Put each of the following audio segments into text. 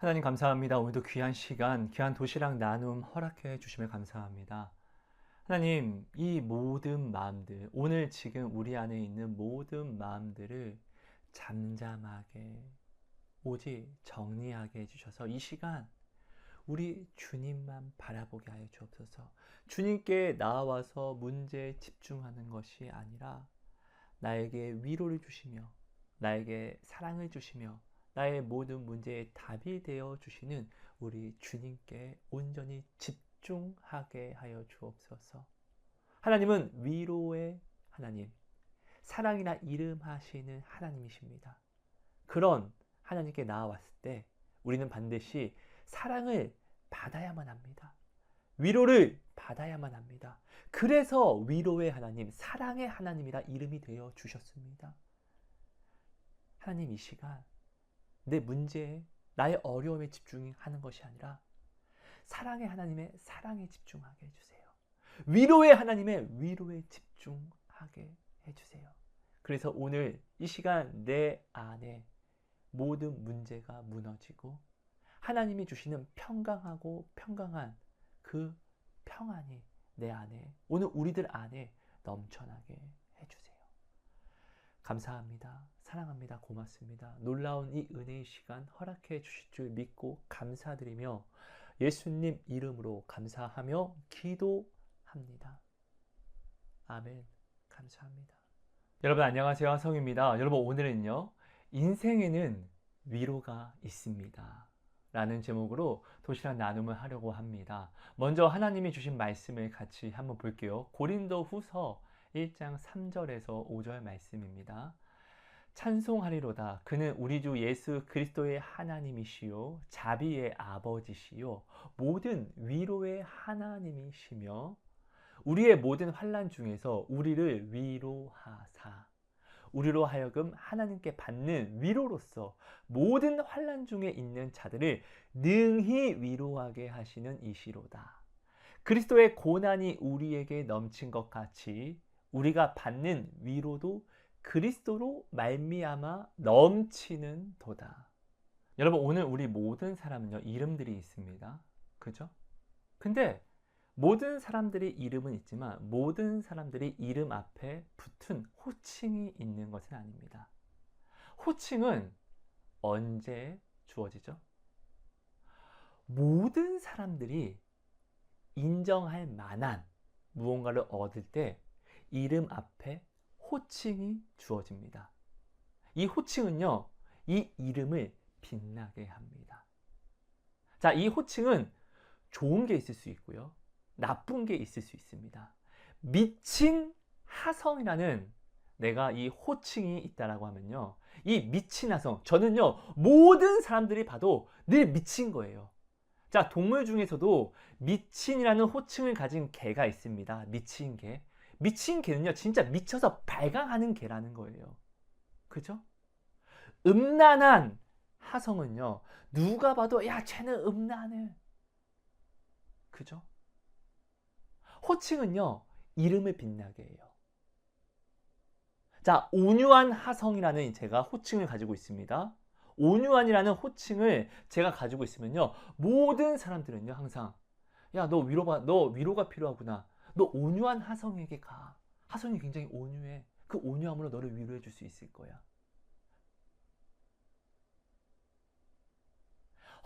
하나님 감사합니다. 오늘도 귀한 시간, 귀한 도시락 나눔 허락해 주심에 감사합니다. 하나님, 이 모든 마음들, 오늘 지금 우리 안에 있는 모든 마음들을 잠잠하게, 오직 정리하게 해주셔서 이 시간 우리 주님만 바라보게 하여 주옵소서. 주님께 나와서 문제에 집중하는 것이 아니라 나에게 위로를 주시며 나에게 사랑을 주시며 나의 모든 문제에 답이 되어 주시는 우리 주님께 온전히 집중하게 하여 주옵소서. 하나님은 위로의 하나님, 사랑이라 이름하시는 하나님이십니다. 그런 하나님께 나아왔을 때 우리는 반드시 사랑을 받아야만 합니다. 위로를 받아야만 합니다. 그래서 위로의 하나님, 사랑의 하나님이라 이름이 되어 주셨습니다. 하나님, 이 시간 내 문제에, 나의 어려움에 집중하는 것이 아니라 사랑의 하나님의 사랑에 집중하게 해주세요. 위로의 하나님의 위로에 집중하게 해주세요. 그래서 오늘 이 시간 내 안에 모든 문제가 무너지고 하나님이 주시는 평강하고 평강한 그 평안이 내 안에, 오늘 우리들 안에 넘쳐나게 해주세요. 감사합니다. 사랑합니다. 고맙습니다. 놀라운 이 은혜의 시간 허락해 주실 줄 믿고 감사드리며 예수님 이름으로 감사하며 기도합니다. 아멘. 감사합니다. 여러분 안녕하세요. 성입니다. 여러분 오늘은요, 인생에는 위로가 있습니다 라는 제목으로 도시락 나눔을 하려고 합니다. 먼저 하나님이 주신 말씀을 같이 한번 볼게요. 고린도 후서 1장 3절에서 5절 말씀입니다. 찬송하리로다. 그는 우리 주 예수 그리스도의 하나님이시요 자비의 아버지시요 모든 위로의 하나님이시며 우리의 모든 환난 중에서 우리를 위로하사 우리로 하여금 하나님께 받는 위로로서 모든 환난 중에 있는 자들을 능히 위로하게 하시는 이시로다. 그리스도의 고난이 우리에게 넘친 것 같이 우리가 받는 위로도 그리스도로 말미암아 넘치는 도다. 여러분 오늘 우리 모든 사람은요, 이름들이 있습니다. 그죠? 근데 모든 사람들이 이름은 있지만 모든 사람들이 이름 앞에 붙은 호칭이 있는 것은 아닙니다. 호칭은 언제 주어지죠? 모든 사람들이 인정할 만한 무언가를 얻을 때 이름 앞에 호칭이 주어집니다. 이 호칭은요, 이 이름을 빛나게 합니다. 자, 이 호칭은 좋은 게 있을 수 있고요, 나쁜 게 있을 수 있습니다. 미친 하성이라는 내가 이 호칭이 있다라고 하면요, 이 미친 하성, 저는요 모든 사람들이 봐도 늘 미친 거예요. 자, 동물 중에서도 미친이라는 호칭을 가진 개가 있습니다. 미친 개. 미친 개는요 진짜 미쳐서 발광하는 개라는 거예요. 그죠? 음란한 하성은요 누가 봐도 야 쟤는 음란해. 그죠? 호칭은요 이름을 빛나게 해요. 자, 온유한 하성이라는 제가 호칭을 가지고 있습니다. 온유한이라는 호칭을 제가 가지고 있으면요 모든 사람들은요 항상 야 너 위로가 필요하구나, 너 온유한 하성에게 가. 하성이 굉장히 온유해. 그 온유함으로 너를 위로해 줄 수 있을 거야.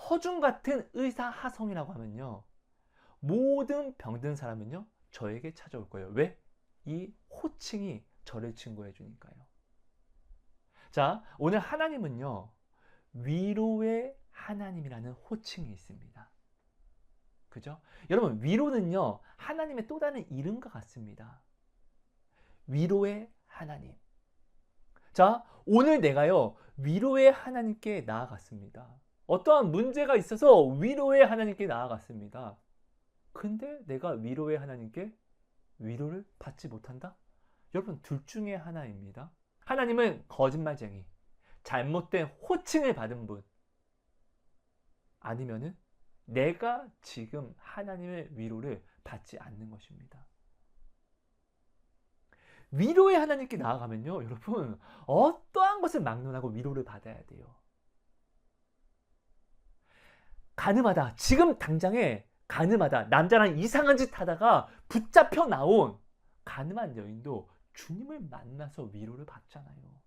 허중 같은 의사 하성이라고 하면요 모든 병든 사람은요 저에게 찾아올 거예요. 왜? 이 호칭이 저를 증거해 주니까요. 자, 오늘 하나님은요 위로의 하나님이라는 호칭이 있습니다. 그죠? 여러분 위로는요 하나님의 또 다른 이름과 같습니다. 위로의 하나님. 자, 오늘 내가요 위로의 하나님께 나아갔습니다. 어떠한 문제가 있어서 위로의 하나님께 나아갔습니다. 근데 내가 위로의 하나님께 위로를 받지 못한다? 여러분 둘 중에 하나입니다. 하나님은 거짓말쟁이, 잘못된 호칭을 받은 분, 아니면은 내가 지금 하나님의 위로를 받지 않는 것입니다. 위로의 하나님께 나아가면요 여러분 어떠한 것을 막론하고 위로를 받아야 돼요. 가늠하다, 지금 당장에 가늠하다, 남자랑 이상한 짓 하다가 붙잡혀 나온 가늠한 여인도 주님을 만나서 위로를 받잖아요.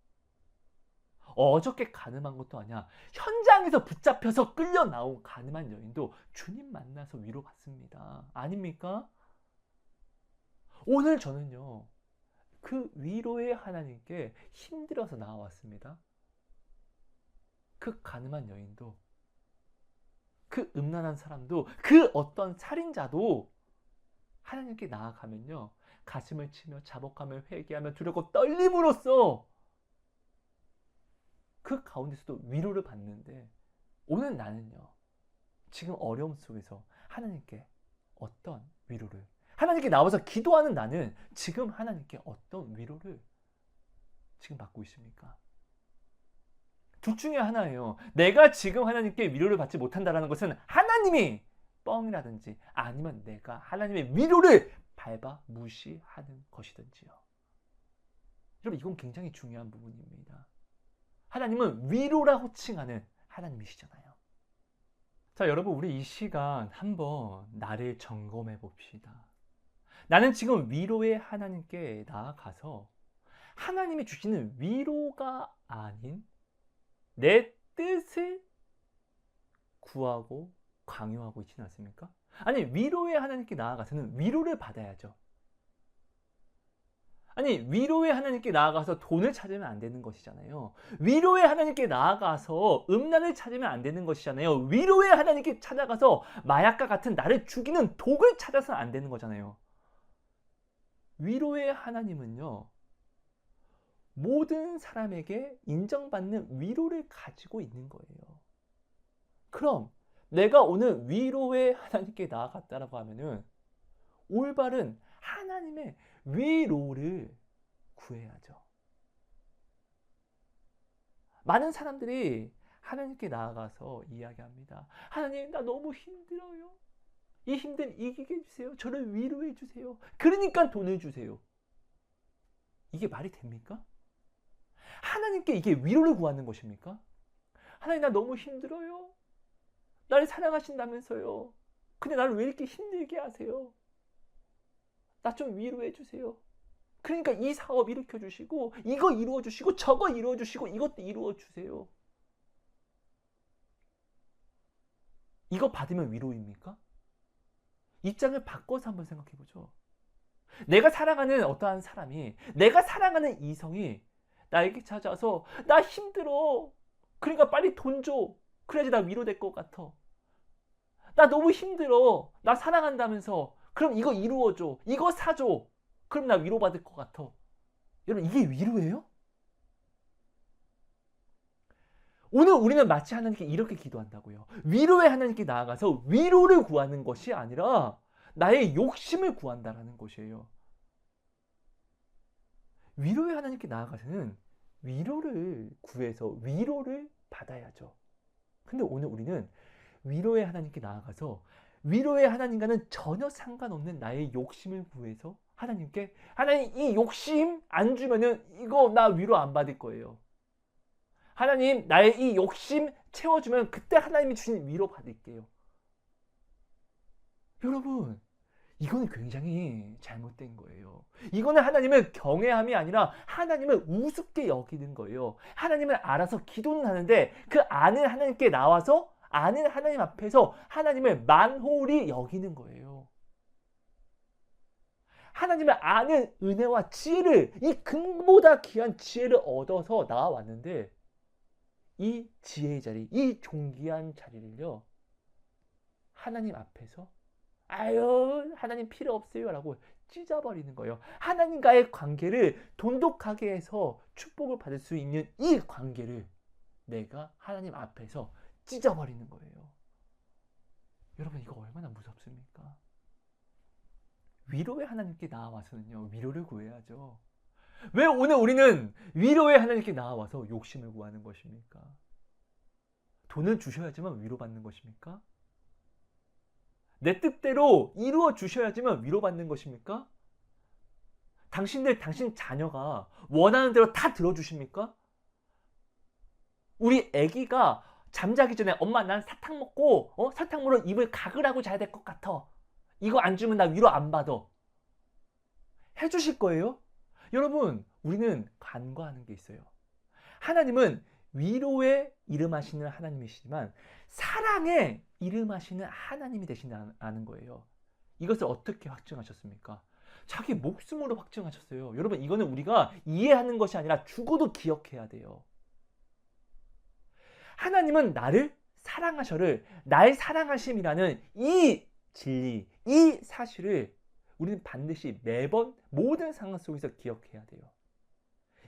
어저께 가늠한 것도 아니야. 현장에서 붙잡혀서 끌려 나온 가늠한 여인도 주님 만나서 위로받습니다. 아닙니까? 오늘 저는요, 그 위로의 하나님께 힘들어서 나와왔습니다. 그 가늠한 여인도, 그 음란한 사람도, 그 어떤 살인자도 하나님께 나아가면요, 가슴을 치며 자복하며 회개하며 두렵고 떨림으로써 그 가운데서도 위로를 받는데, 오늘 나는요, 지금 어려움 속에서 하나님께 어떤 위로를, 하나님께 나와서 기도하는 나는 지금 하나님께 어떤 위로를 지금 받고 있습니까? 둘 중에 하나예요. 내가 지금 하나님께 위로를 받지 못한다는 것은 하나님이 뻥이라든지 아니면 내가 하나님의 위로를 밟아 무시하는 것이든지요. 여러분, 이건 굉장히 중요한 부분입니다. 하나님은 위로라 호칭하는 하나님이시잖아요. 자, 여러분, 우리 이 시간 한번 나를 점검해 봅시다. 나는 지금 위로의 하나님께 나아가서 하나님이 주시는 위로가 아닌 내 뜻을 구하고 강요하고 있지는 않습니까? 아니, 위로의 하나님께 나아가서는 위로를 받아야죠. 아니, 위로의 하나님께 나아가서 돈을 찾으면 안 되는 것이잖아요. 위로의 하나님께 나아가서 음란을 찾으면 안 되는 것이잖아요. 위로의 하나님께 찾아가서 마약과 같은 나를 죽이는 독을 찾아서는 안 되는 거잖아요. 위로의 하나님은요, 모든 사람에게 인정받는 위로를 가지고 있는 거예요. 그럼 내가 오늘 위로의 하나님께 나아갔다라고 하면은 올바른 하나님의 위로를 구해야죠. 많은 사람들이 하나님께 나아가서 이야기합니다. 하나님, 나 너무 힘들어요. 이 힘듦 이기게 해주세요. 저를 위로해 주세요. 그러니까 돈을 주세요. 이게 말이 됩니까? 하나님께 이게 위로를 구하는 것입니까? 하나님, 나 너무 힘들어요. 나를 사랑하신다면서요. 근데 나를 왜 이렇게 힘들게 하세요? 나 좀 위로해 주세요. 그러니까 이 사업 일으켜 주시고, 이거 이루어 주시고, 저거 이루어 주시고, 이것도 이루어 주세요. 이거 받으면 위로입니까? 입장을 바꿔서 한번 생각해 보죠. 내가 사랑하는 어떠한 사람이, 내가 사랑하는 이성이 나에게 찾아와서 나 힘들어. 그러니까 빨리 돈 줘. 그래야지 나 위로될 것 같아. 나 너무 힘들어. 나 사랑한다면서. 그럼 이거 이루어줘. 이거 사줘. 그럼 나 위로받을 것 같아. 여러분, 이게 위로예요? 오늘 우리는 마치 하나님께 이렇게 기도한다고요. 위로의 하나님께 나아가서 위로를 구하는 것이 아니라 나의 욕심을 구한다라는 것이에요. 위로의 하나님께 나아가서는 위로를 구해서 위로를 받아야죠. 근데 오늘 우리는 위로의 하나님께 나아가서 위로의 하나님과는 전혀 상관없는 나의 욕심을 구해서 하나님께, 하나님, 이 욕심 안 주면은 이거 나 위로 안 받을 거예요. 하나님, 나의 이 욕심 채워주면 그때 하나님이 주신 위로 받을게요. 여러분, 이거는 굉장히 잘못된 거예요. 이거는 하나님을 경외함이 아니라 하나님을 우습게 여기는 거예요. 하나님을 알아서 기도는 하는데 그 아는 하나님께 나와서 아는 하나님 앞에서 하나님을 만홀히 여기는 거예요. 하나님을 아는 은혜와 지혜를, 이 금보다 귀한 지혜를 얻어서 나와왔는데 이 지혜의 자리, 이 존귀한 자리를요, 하나님 앞에서 아유, 하나님 필요 없어요 라고 찢어버리는 거예요. 하나님과의 관계를 돈독하게 해서 축복을 받을 수 있는 이 관계를 내가 하나님 앞에서 찢어버리는 거예요. 여러분, 이거 얼마나 무섭습니까? 위로의 하나님께 나와서는요, 위로를 구해야죠. 왜 오늘 우리는 위로의 하나님께 나와서 욕심을 구하는 것입니까? 돈을 주셔야지만 위로받는 것입니까? 내 뜻대로 이루어 주셔야지만 위로받는 것입니까? 당신 자녀가 원하는 대로 다 들어주십니까? 우리 아기가 잠자기 전에 엄마 난 사탕 먹고 설탕물로 입을 가글하고 자야 될 것 같아. 이거 안 주면 나 위로 안 받아. 해주실 거예요? 여러분, 우리는 간과하는 게 있어요. 하나님은 위로에 이름하시는 하나님이시지만 사랑에 이름하시는 하나님이 되신다는 거예요. 이것을 어떻게 확증하셨습니까? 자기 목숨으로 확증하셨어요. 여러분, 이거는 우리가 이해하는 것이 아니라 죽어도 기억해야 돼요. 하나님은 나를 사랑하셔를, 날 사랑하심이라는 이 진리, 이 사실을 우리는 반드시 매번 모든 상황 속에서 기억해야 돼요.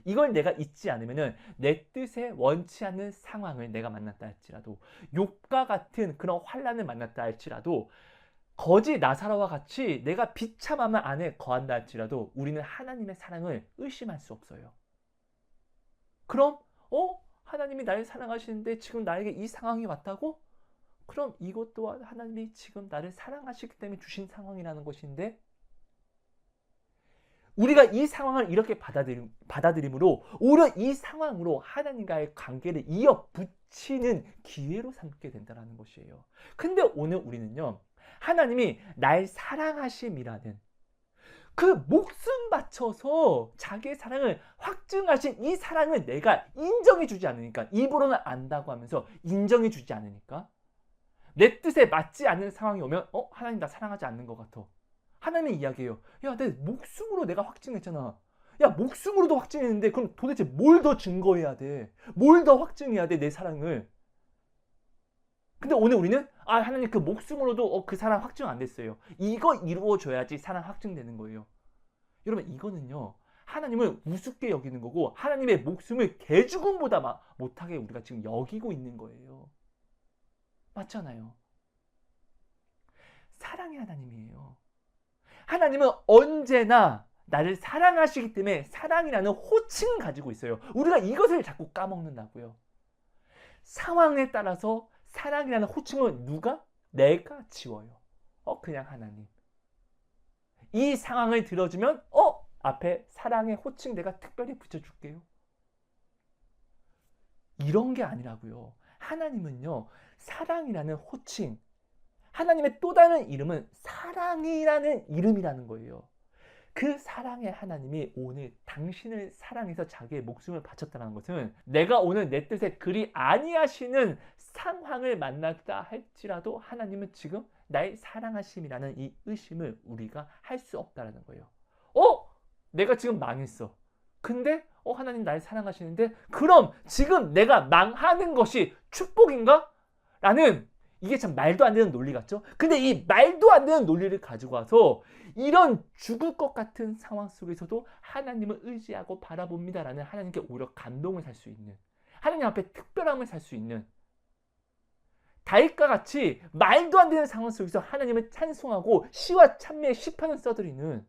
이걸 내가 잊지 않으면 내 뜻에 원치 않는 상황을 내가 만났다 할지라도, 욥과 같은 그런 환난을 만났다 할지라도, 거지 나사로와 같이 내가 비참함 안에 거한다 할지라도 우리는 하나님의 사랑을 의심할 수 없어요. 그럼 하나님이 나를 사랑하시는데 지금 나에게 이 상황이 왔다고? 그럼 이것 또한 하나님이 지금 나를 사랑하시기 때문에 주신 상황이라는 것인데, 우리가 이 상황을 이렇게 받아들임으로 오히려 이 상황으로 하나님과의 관계를 이어붙이는 기회로 삼게 된다는 것이에요. 근데 오늘 우리는요, 하나님이 날 사랑하심이라는 그 목숨 바쳐서 자기의 사랑을 확증하신 이 사랑을 내가 인정해 주지 않으니까, 입으로는 안다고 하면서 인정해 주지 않으니까, 내 뜻에 맞지 않는 상황이 오면 하나님 나 사랑하지 않는 것 같아. 하나님의 이야기예요. 야, 내 목숨으로 내가 확증했잖아. 야, 목숨으로도 확증했는데 그럼 도대체 뭘 더 증거해야 돼? 뭘 더 확증해야 돼, 내 사랑을? 근데 오늘 우리는 하나님 그 목숨으로도 그 사랑 확증 안 됐어요. 이거 이루어져야지 사랑 확증되는 거예요. 여러분, 이거는요, 하나님을 우습게 여기는 거고 하나님의 목숨을 개죽음보다 못하게 우리가 지금 여기고 있는 거예요. 맞잖아요. 사랑의 하나님이에요. 하나님은 언제나 나를 사랑하시기 때문에 사랑이라는 호칭을 가지고 있어요. 우리가 이것을 자꾸 까먹는다고요. 상황에 따라서 사랑이라는 호칭을 내가 지워요. 그냥 하나님. 이 상황을 들어주면 앞에 사랑의 호칭 내가 특별히 붙여줄게요. 이런 게 아니라고요. 하나님은요, 사랑이라는 호칭, 하나님의 또 다른 이름은 사랑이라는 이름이라는 거예요. 그 사랑의 하나님이 오늘 당신을 사랑해서 자기의 목숨을 바쳤다는 것은, 내가 오늘 내 뜻에 그리 아니하시는 상황을 만났다 할지라도 하나님은 지금 날 사랑하심이라는 이 의심을 우리가 할 수 없다는 거예요. 내가 지금 망했어. 근데 하나님 날 사랑하시는데 그럼 지금 내가 망하는 것이 축복인가? 라는, 이게 참 말도 안 되는 논리 같죠? 근데 이 말도 안 되는 논리를 가지고 와서 이런 죽을 것 같은 상황 속에서도 하나님을 의지하고 바라봅니다라는 하나님께 오히려 감동을 살 수 있는, 하나님 앞에 특별함을 살 수 있는, 다윗과 같이 말도 안 되는 상황 속에서 하나님을 찬송하고 시와 찬미의 시편을 써드리는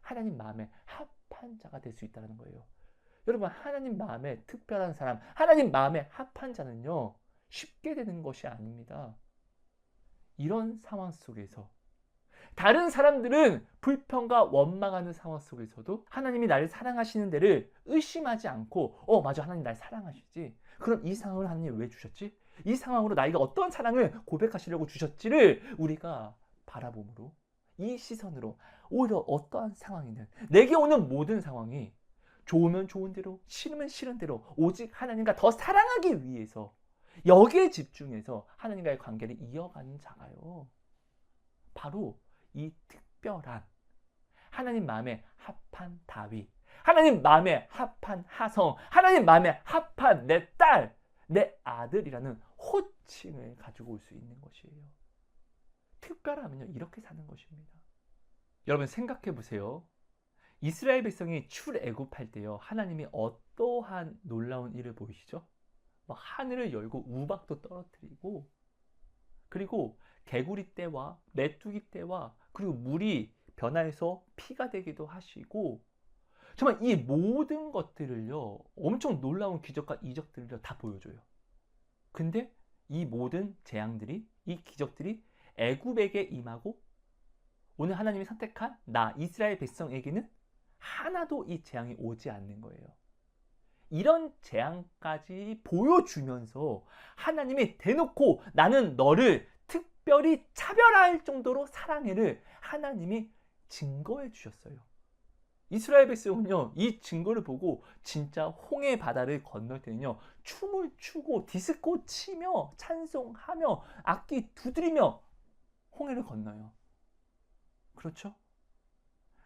하나님 마음에 합한 자가 될 수 있다는 거예요. 여러분, 하나님 마음에 특별한 사람, 하나님 마음에 합한 자는요, 쉽게 되는 것이 아닙니다. 이런 상황 속에서 다른 사람들은 불평과 원망하는 상황 속에서도 하나님이 나를 사랑하시는 데를 의심하지 않고 맞아, 하나님 날 사랑하시지. 그럼 이 상황을 하나님 왜 주셨지? 이 상황으로 나에게 어떤 사랑을 고백하시려고 주셨지를 우리가 바라봄으로, 이 시선으로 오히려 어떠한 상황이든, 내게 오는 모든 상황이 좋으면 좋은 대로, 싫으면 싫은 대로 오직 하나님과 더 사랑하기 위해서 여기에 집중해서 하나님과의 관계를 이어가는 자가요, 바로 이 특별한 하나님 마음에 합한 다윗, 하나님 마음에 합한 하성, 하나님 마음에 합한 내 딸, 내 아들이라는 호칭을 가지고 올 수 있는 것이에요. 특별하면요, 이렇게 사는 것입니다. 여러분, 생각해 보세요. 이스라엘 백성이 출애굽할 때요, 하나님이 어떠한 놀라운 일을 보이시죠? 하늘을 열고 우박도 떨어뜨리고, 그리고 개구리 떼와 메뚜기 떼와 그리고 물이 변화해서 피가 되기도 하시고, 정말 이 모든 것들을요, 엄청 놀라운 기적과 이적들을 다 보여줘요. 근데 이 모든 재앙들이, 이 기적들이 애굽에게 임하고 오늘 하나님이 선택한 나 이스라엘 백성에게는 하나도 이 재앙이 오지 않는 거예요. 이런 재앙까지 보여주면서 하나님이 대놓고 나는 너를 특별히 차별할 정도로 사랑해를 하나님이 증거해 주셨어요. 이스라엘 백성은요, 이 증거를 보고 진짜 홍해 바다를 건널 때는요, 춤을 추고 디스코 치며 찬송하며 악기 두드리며 홍해를 건너요. 그렇죠?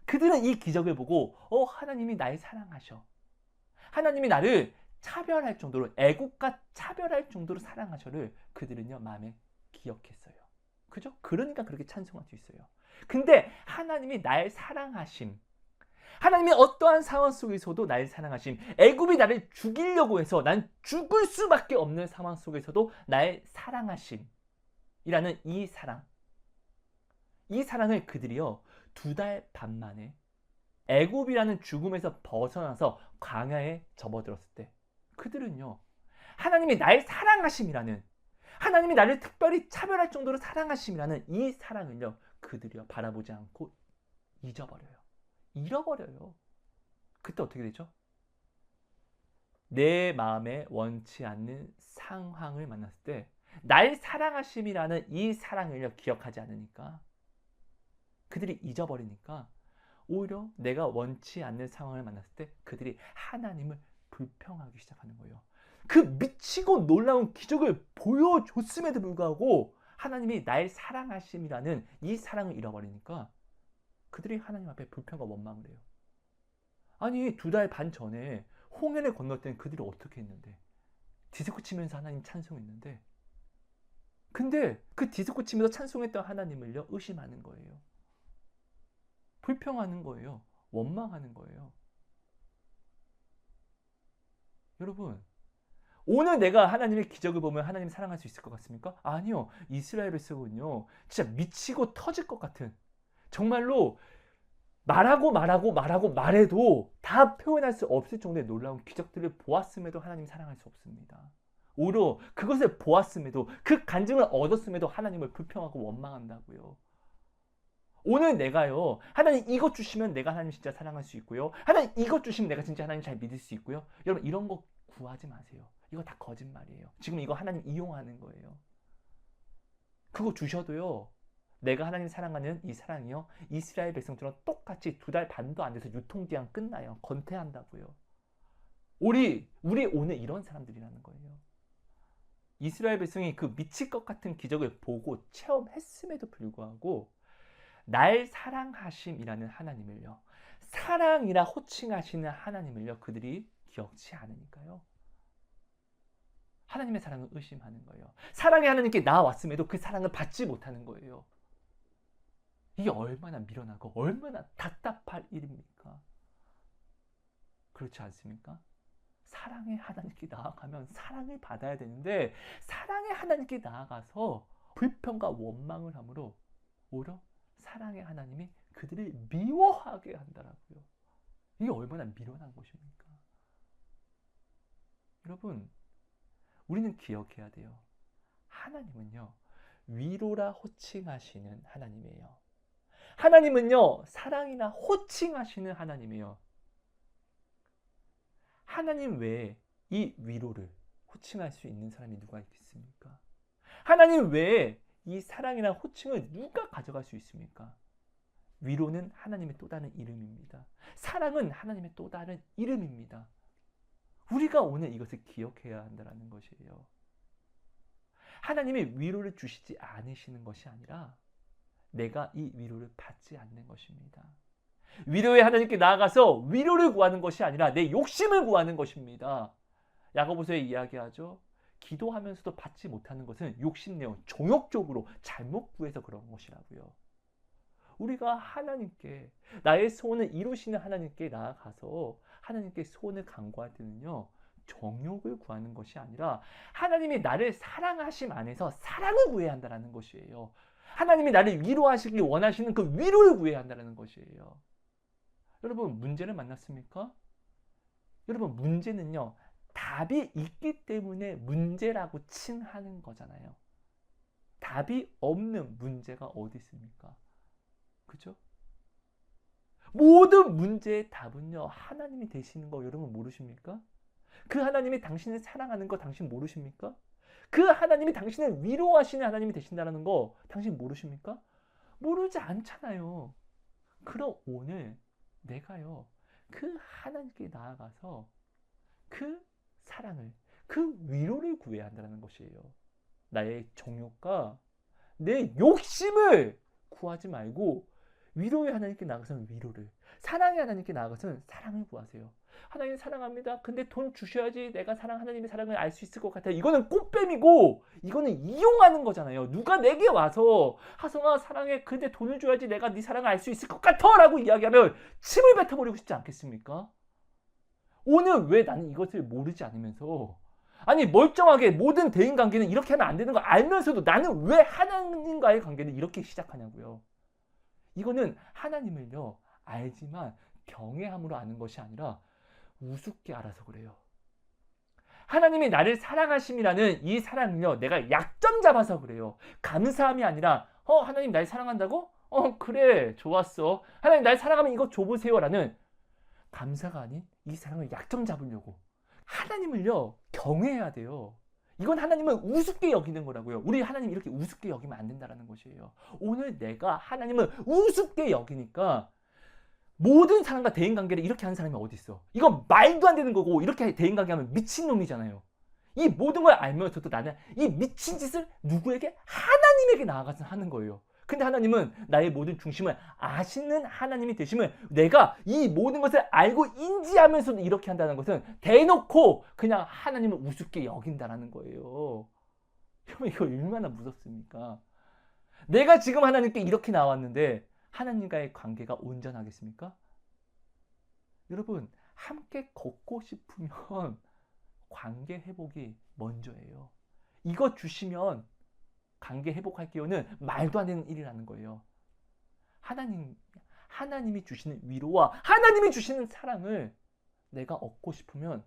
그들은 이 기적을 보고 하나님이 날 사랑하셔. 하나님이 나를 차별할 정도로, 애국과 차별할 정도로 사랑하셔를 그들은요, 마음에 기억했어요. 그죠? 그러니까 그렇게 찬송할 수 있어요. 근데 하나님이 날 사랑하심, 하나님이 어떠한 상황 속에서도 날 사랑하심, 애굽이 나를 죽이려고 해서 난 죽을 수밖에 없는 상황 속에서도 날 사랑하심이라는 이 사랑을 그들이요 2달 반 만에 애굽이라는 죽음에서 벗어나서 광야에 접어들었을 때 그들은요 하나님이 날 사랑하심이라는, 하나님이 나를 특별히 차별할 정도로 사랑하심이라는 이 사랑을요 그들이요 바라보지 않고 잊어버려요. 잃어버려요. 그때 어떻게 되죠? 내 마음에 원치 않는 상황을 만났을 때 날 사랑하심이라는 이 사랑을요 기억하지 않으니까, 그들이 잊어버리니까 오히려 내가 원치 않는 상황을 만났을 때 그들이 하나님을 불평하기 시작하는 거예요. 그 미치고 놀라운 기적을 보여줬음에도 불구하고 하나님이 날 사랑하심이라는 이 사랑을 잃어버리니까 그들이 하나님 앞에 불평과 원망을 해요. 아니 2달 반 전에 홍해를 건널 때는 그들이 어떻게 했는데, 디스코 치면서 하나님 찬송했는데, 근데 그 디스코 치면서 찬송했던 하나님을요 의심하는 거예요. 불평하는 거예요. 원망하는 거예요. 여러분, 오늘 내가 하나님의 기적을 보면 하나님 사랑할 수 있을 것 같습니까? 아니요. 이스라엘 백성은요 진짜 미치고 터질 것 같은, 정말로 말해도 다 표현할 수 없을 정도의 놀라운 기적들을 보았음에도 하나님 사랑할 수 없습니다. 오히려 그것을 보았음에도, 그 간증을 얻었음에도 하나님을 불평하고 원망한다고요. 오늘 내가요 하나님 이것 주시면 내가 하나님 진짜 사랑할 수 있고요, 하나님 이것 주시면 내가 진짜 하나님 잘 믿을 수 있고요. 여러분 이런 거 구하지 마세요. 이거 다 거짓말이에요. 지금 이거 하나님 이용하는 거예요. 그거 주셔도요 내가 하나님 사랑하는 이 사랑이요 이스라엘 백성처럼 똑같이 2달 반도 안 돼서 유통기한 끝나요. 건퇴한다고요. 우리 오늘 이런 사람들이라는 거예요. 이스라엘 백성이 그 미칠 것 같은 기적을 보고 체험했음에도 불구하고 날 사랑하심이라는 하나님을요, 사랑이라 호칭하시는 하나님을요 그들이 기억지 않으니까요 하나님의 사랑을 의심하는 거예요. 사랑의 하나님께 나왔음에도 그 사랑을 받지 못하는 거예요. 이게 얼마나 미련하고 얼마나 답답할 일입니까? 그렇지 않습니까? 사랑의 하나님께 나아가면 사랑을 받아야 되는데, 사랑의 하나님께 나아가서 불평과 원망을 함으로 오히려 사랑의 하나님이 그들을 미워하게 한다라고요. 이게 얼마나 미련한 것입니까? 여러분, 우리는 기억해야 돼요. 하나님은요 위로라 호칭하시는 하나님이에요. 하나님은요 사랑이나 호칭하시는 하나님이에요. 하나님 외에 이 위로를 호칭할 수 있는 사람이 누가 있겠습니까? 하나님 외에 이 사랑이나 호칭을 누가 가져갈 수 있습니까? 위로는 하나님의 또 다른 이름입니다. 사랑은 하나님의 또 다른 이름입니다. 우리가 오늘 이것을 기억해야 한다는 것이에요. 하나님이 위로를 주시지 않으시는 것이 아니라 내가 이 위로를 받지 않는 것입니다. 위로의 하나님께 나아가서 위로를 구하는 것이 아니라 내 욕심을 구하는 것입니다. 야고보서에 이야기하죠. 기도하면서도 받지 못하는 것은 욕심내어 종욕적으로 잘못 구해서 그런 것이라고요. 우리가 하나님께, 나의 소원을 이루시는 하나님께 나아가서 하나님께 소원을 간구할 때는요 정욕을 구하는 것이 아니라 하나님이 나를 사랑하심 안에서 사랑을 구해야 한다는 것이에요. 하나님이 나를 위로하시길 원하시는 그 위로를 구해야 한다는 것이에요. 여러분, 문제를 만났습니까? 여러분, 문제는요 답이 있기 때문에 문제라고 칭하는 거잖아요. 답이 없는 문제가 어디 있습니까? 그죠? 모든 문제의 답은요 하나님이 되시는 거 여러분 모르십니까? 그 하나님이 당신을 사랑하는 거 당신 모르십니까? 그 하나님이 당신을 위로하시는 하나님이 되신다는 거 당신 모르십니까? 모르지 않잖아요. 그럼 오늘 내가요, 그 하나님께 나아가서 그 사랑을, 그 위로를 구해야 한다는 것이에요. 나의 정욕과 내 욕심을 구하지 말고 위로의 하나님께 나아가서는 위로를, 사랑의 하나님께 나아가서는 사랑을 구하세요. 하나님 사랑합니다. 근데 돈 주셔야지 내가 하나님의 사랑을 알 수 있을 것 같아요. 이거는 꽃뱀이고 이거는 이용하는 거잖아요. 누가 내게 와서 하성아 사랑해. 근데 돈을 줘야지 내가 네 사랑을 알 수 있을 것 같아 라고 이야기하면 침을 뱉어버리고 싶지 않겠습니까? 오늘 왜 나는 이것을 모르지 않으면서, 아니 멀쩡하게 모든 대인관계는 이렇게 하면 안 되는 거 알면서도 나는 왜 하나님과의 관계를 이렇게 시작하냐고요. 이거는 하나님을요 알지만 경외함으로 아는 것이 아니라 우습게 알아서 그래요. 하나님이 나를 사랑하심이라는 이 사랑을요 내가 약점 잡아서 그래요. 감사함이 아니라 하나님 날 사랑한다고? 그래 좋았어. 하나님 날 사랑하면 이거 줘보세요 라는 감사가 아닌 이 사랑을 약점 잡으려고. 하나님을요 경외해야 돼요. 이건 하나님을 우습게 여기는 거라고요. 우리 하나님 이렇게 우습게 여기면 안 된다는 것이에요. 오늘 내가 하나님을 우습게 여기니까 모든 사람과 대인관계를 이렇게 하는 사람이 어디 있어? 이건 말도 안 되는 거고, 이렇게 대인관계하면 미친놈이잖아요. 이 모든 걸 알면서도 나는 이 미친 짓을 누구에게? 하나님에게 나아가서 하는 거예요. 근데 하나님은 나의 모든 중심을 아시는 하나님이 되심을, 내가 이 모든 것을 알고 인지하면서도 이렇게 한다는 것은 대놓고 그냥 하나님을 우습게 여긴다는 거예요. 여러분 이거 얼마나 무섭습니까? 내가 지금 하나님께 이렇게 나왔는데 하나님과의 관계가 온전하겠습니까? 여러분 함께 걷고 싶으면 관계 회복이 먼저예요. 이거 주시면 관계 회복할 기회는 말도 안 되는 일이라는 거예요. 하나님이 주시는 위로와 하나님이 주시는 사랑을 내가 얻고 싶으면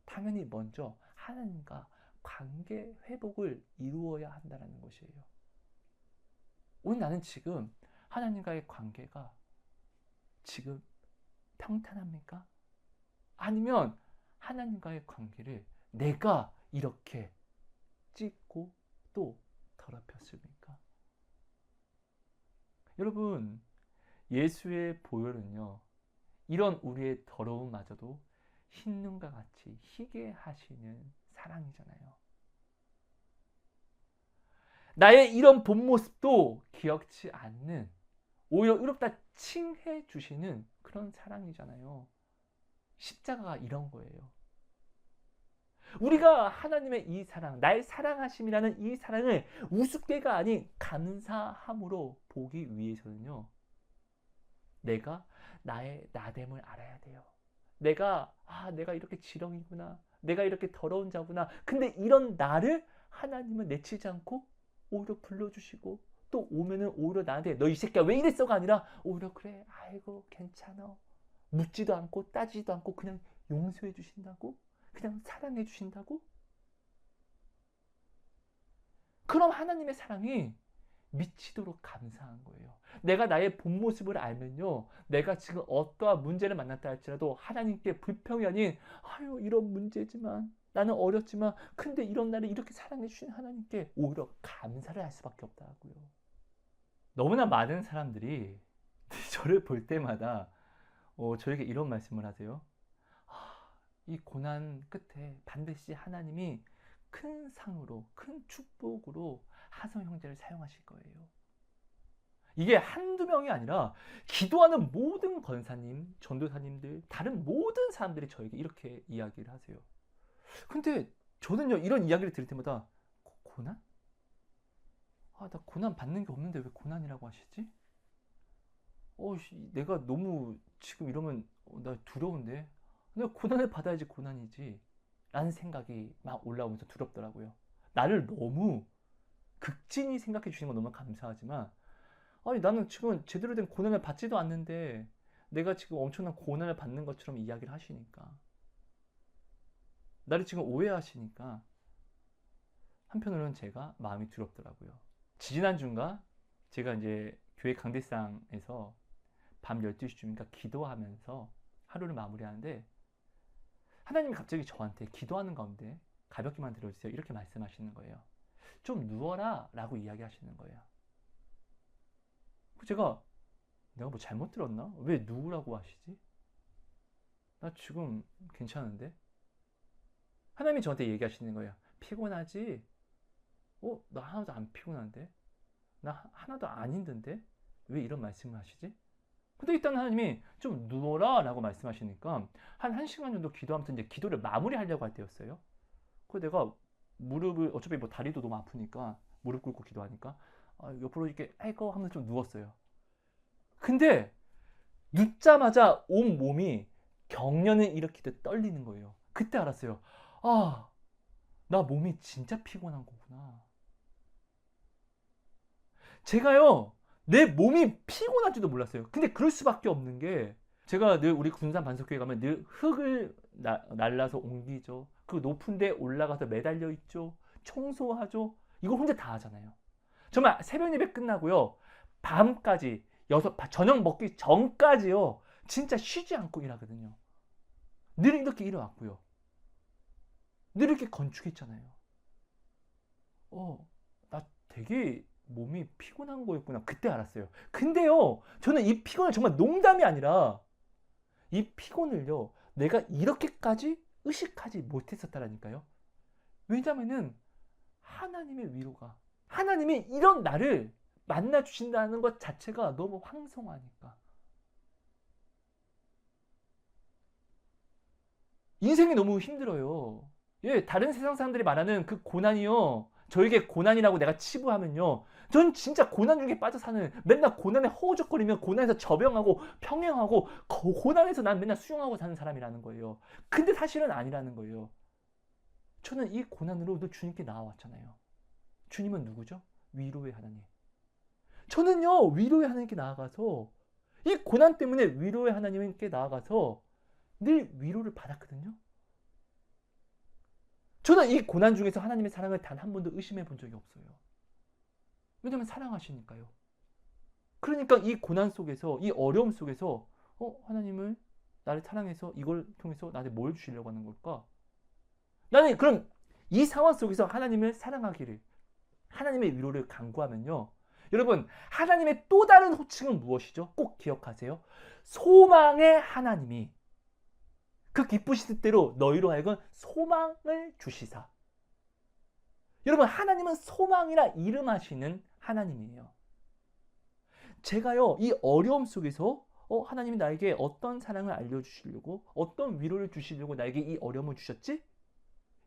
당연히 먼저 하나님과 관계 회복을 이루어야 한다는 것이에요. 오늘 나는 지금 하나님과의 관계가 지금 평탄합니까? 아니면 하나님과의 관계를 내가 이렇게 찢고 또 더럽혔습니까? 여러분 예수의 보혈은요 이런 우리의 더러움마저도 흰눈과 같이 희게 하시는 사랑이잖아요. 나의 이런 본 모습도 기억지 않는, 오히려 의롭다 칭해 주시는 그런 사랑이잖아요. 십자가가 이런 거예요. 우리가 하나님의 이 사랑, 날 사랑하심이라는 이 사랑을 우습게가 아닌 감사함으로 보기 위해서는요, 내가 나의 나됨을 알아야 돼요. 내가 이렇게 지렁이구나. 내가 이렇게 더러운 자구나. 근데 이런 나를 하나님은 내치지 않고 오히려 불러주시고, 또 오면은 오히려 나한테 너 이 새끼야 왜 이랬어가 아니라 오히려 그래 아이고 괜찮아, 묻지도 않고 따지지도 않고 그냥 용서해 주신다고, 그냥 사랑해 주신다고. 그럼 하나님의 사랑이 미치도록 감사한 거예요. 내가 나의 본 모습을 알면요, 내가 지금 어떠한 문제를 만났다 할지라도 하나님께 불평이 아닌 아유 이런 문제지만 나는 어렵지만 근데 이런 나를 이렇게 사랑해 주신 하나님께 오히려 감사를 할 수밖에 없다고요. 너무나 많은 사람들이 저를 볼 때마다 저에게 이런 말씀을 하세요. 이 고난 끝에 반드시 하나님이 큰 상으로, 큰 축복으로 하성 형제를 사용하실 거예요. 이게 한두 명이 아니라 기도하는 모든 권사님, 전도사님들, 다른 모든 사람들이 저에게 이렇게 이야기를 하세요. 근데 저는요 이런 이야기를 들을 때마다 고난? 나 고난 받는 게 없는데 왜 고난이라고 하시지? 내가 너무 지금 이러면 나 두려운데, 내가 고난을 받아야지 고난이지 라는 생각이 막 올라오면서 두렵더라고요. 나를 너무 극진히 생각해 주시는 건 너무 감사하지만, 아니 나는 지금 제대로 된 고난을 받지도 않는데 내가 지금 엄청난 고난을 받는 것처럼 이야기를 하시니까, 나를 지금 오해하시니까 한편으로는 제가 마음이 두렵더라고요. 지지난주인가 제가 이제 교회 강대상에서 밤 12시쯤인가 기도하면서 하루를 마무리하는데 하나님이 갑자기 저한테 기도하는 가운데 가볍게만 들어주세요. 이렇게 말씀하시는 거예요. 좀 누워라 라고 이야기하시는 거예요. 제가 내가 뭐 잘못 들었나? 왜 누우라고 하시지? 나 지금 괜찮은데? 하나님이 저한테 얘기하시는 거예요. 피곤하지? 나 하나도 안 피곤한데? 나 하나도 안 힘든데? 왜 이런 말씀을 하시지? 근데 일단 하나님이 좀 누워라 라고 말씀하시니까 한 1시간 정도 기도하면서 이제 기도를 마무리하려고 할 때였어요. 그래서 내가 무릎을, 어차피 뭐 다리도 너무 아프니까 무릎 꿇고 기도하니까 옆으로 이렇게 아이고 하면서 좀 누웠어요. 근데 눕자마자 온 몸이 경련을 일으키듯 떨리는 거예요. 그때 알았어요. 아, 나 몸이 진짜 피곤한 거구나. 제가요, 내 몸이 피곤한지도 몰랐어요. 근데 그럴 수밖에 없는 게, 제가 늘 우리 군산 반석교회 가면 늘 흙을 날라서 옮기죠. 그 높은 데 올라가서 매달려 있죠. 청소하죠. 이거 혼자 다 하잖아요. 정말 새벽 예배 끝나고요. 밤까지, 저녁 먹기 전까지요. 진짜 쉬지 않고 일하거든요. 늘 이렇게 일해왔고요. 늘 이렇게 건축했잖아요. 나 되게 몸이 피곤한 거였구나. 그때 알았어요. 근데요, 저는 이 피곤을 정말 농담이 아니라 이 피곤을요, 내가 이렇게까지 의식하지 못했었다라니까요. 왜냐면은 하나님의 위로가, 하나님이 이런 나를 만나 주신다는 것 자체가 너무 황송하니까. 인생이 너무 힘들어요. 예, 다른 세상 사람들이 말하는 그 고난이요, 저에게 고난이라고 내가 치부하면요, 전 진짜 고난 중에 빠져 사는, 맨날 고난에 허우적거리며 고난에서 저병하고 평행하고 고난에서 난 맨날 수용하고 사는 사람이라는 거예요. 근데 사실은 아니라는 거예요. 저는 이 고난으로도 주님께 나아왔잖아요. 주님은 누구죠? 위로의 하나님. 저는요, 위로의 하나님께 나아가서, 이 고난 때문에 위로의 하나님께 나아가서 늘 위로를 받았거든요. 저는 이 고난 중에서 하나님의 사랑을 단 한 번도 의심해 본 적이 없어요. 왜냐면 사랑하시니까요. 그러니까 이 고난 속에서, 이 어려움 속에서 하나님을 나를 사랑해서 이걸 통해서 나한테 뭘 주시려고 하는 걸까? 나는 그럼 이 상황 속에서 하나님을 사랑하기를, 하나님의 위로를 간구하면요, 여러분, 하나님의 또 다른 호칭은 무엇이죠? 꼭 기억하세요. 소망의 하나님이 그 기쁘실 대로 너희로 하여금 소망을 주시사. 여러분, 하나님은 소망이라 이름하시는 하나님이에요. 제가요, 이 어려움 속에서 하나님이 나에게 어떤 사랑을 알려주시려고, 어떤 위로를 주시려고 나에게 이 어려움을 주셨지?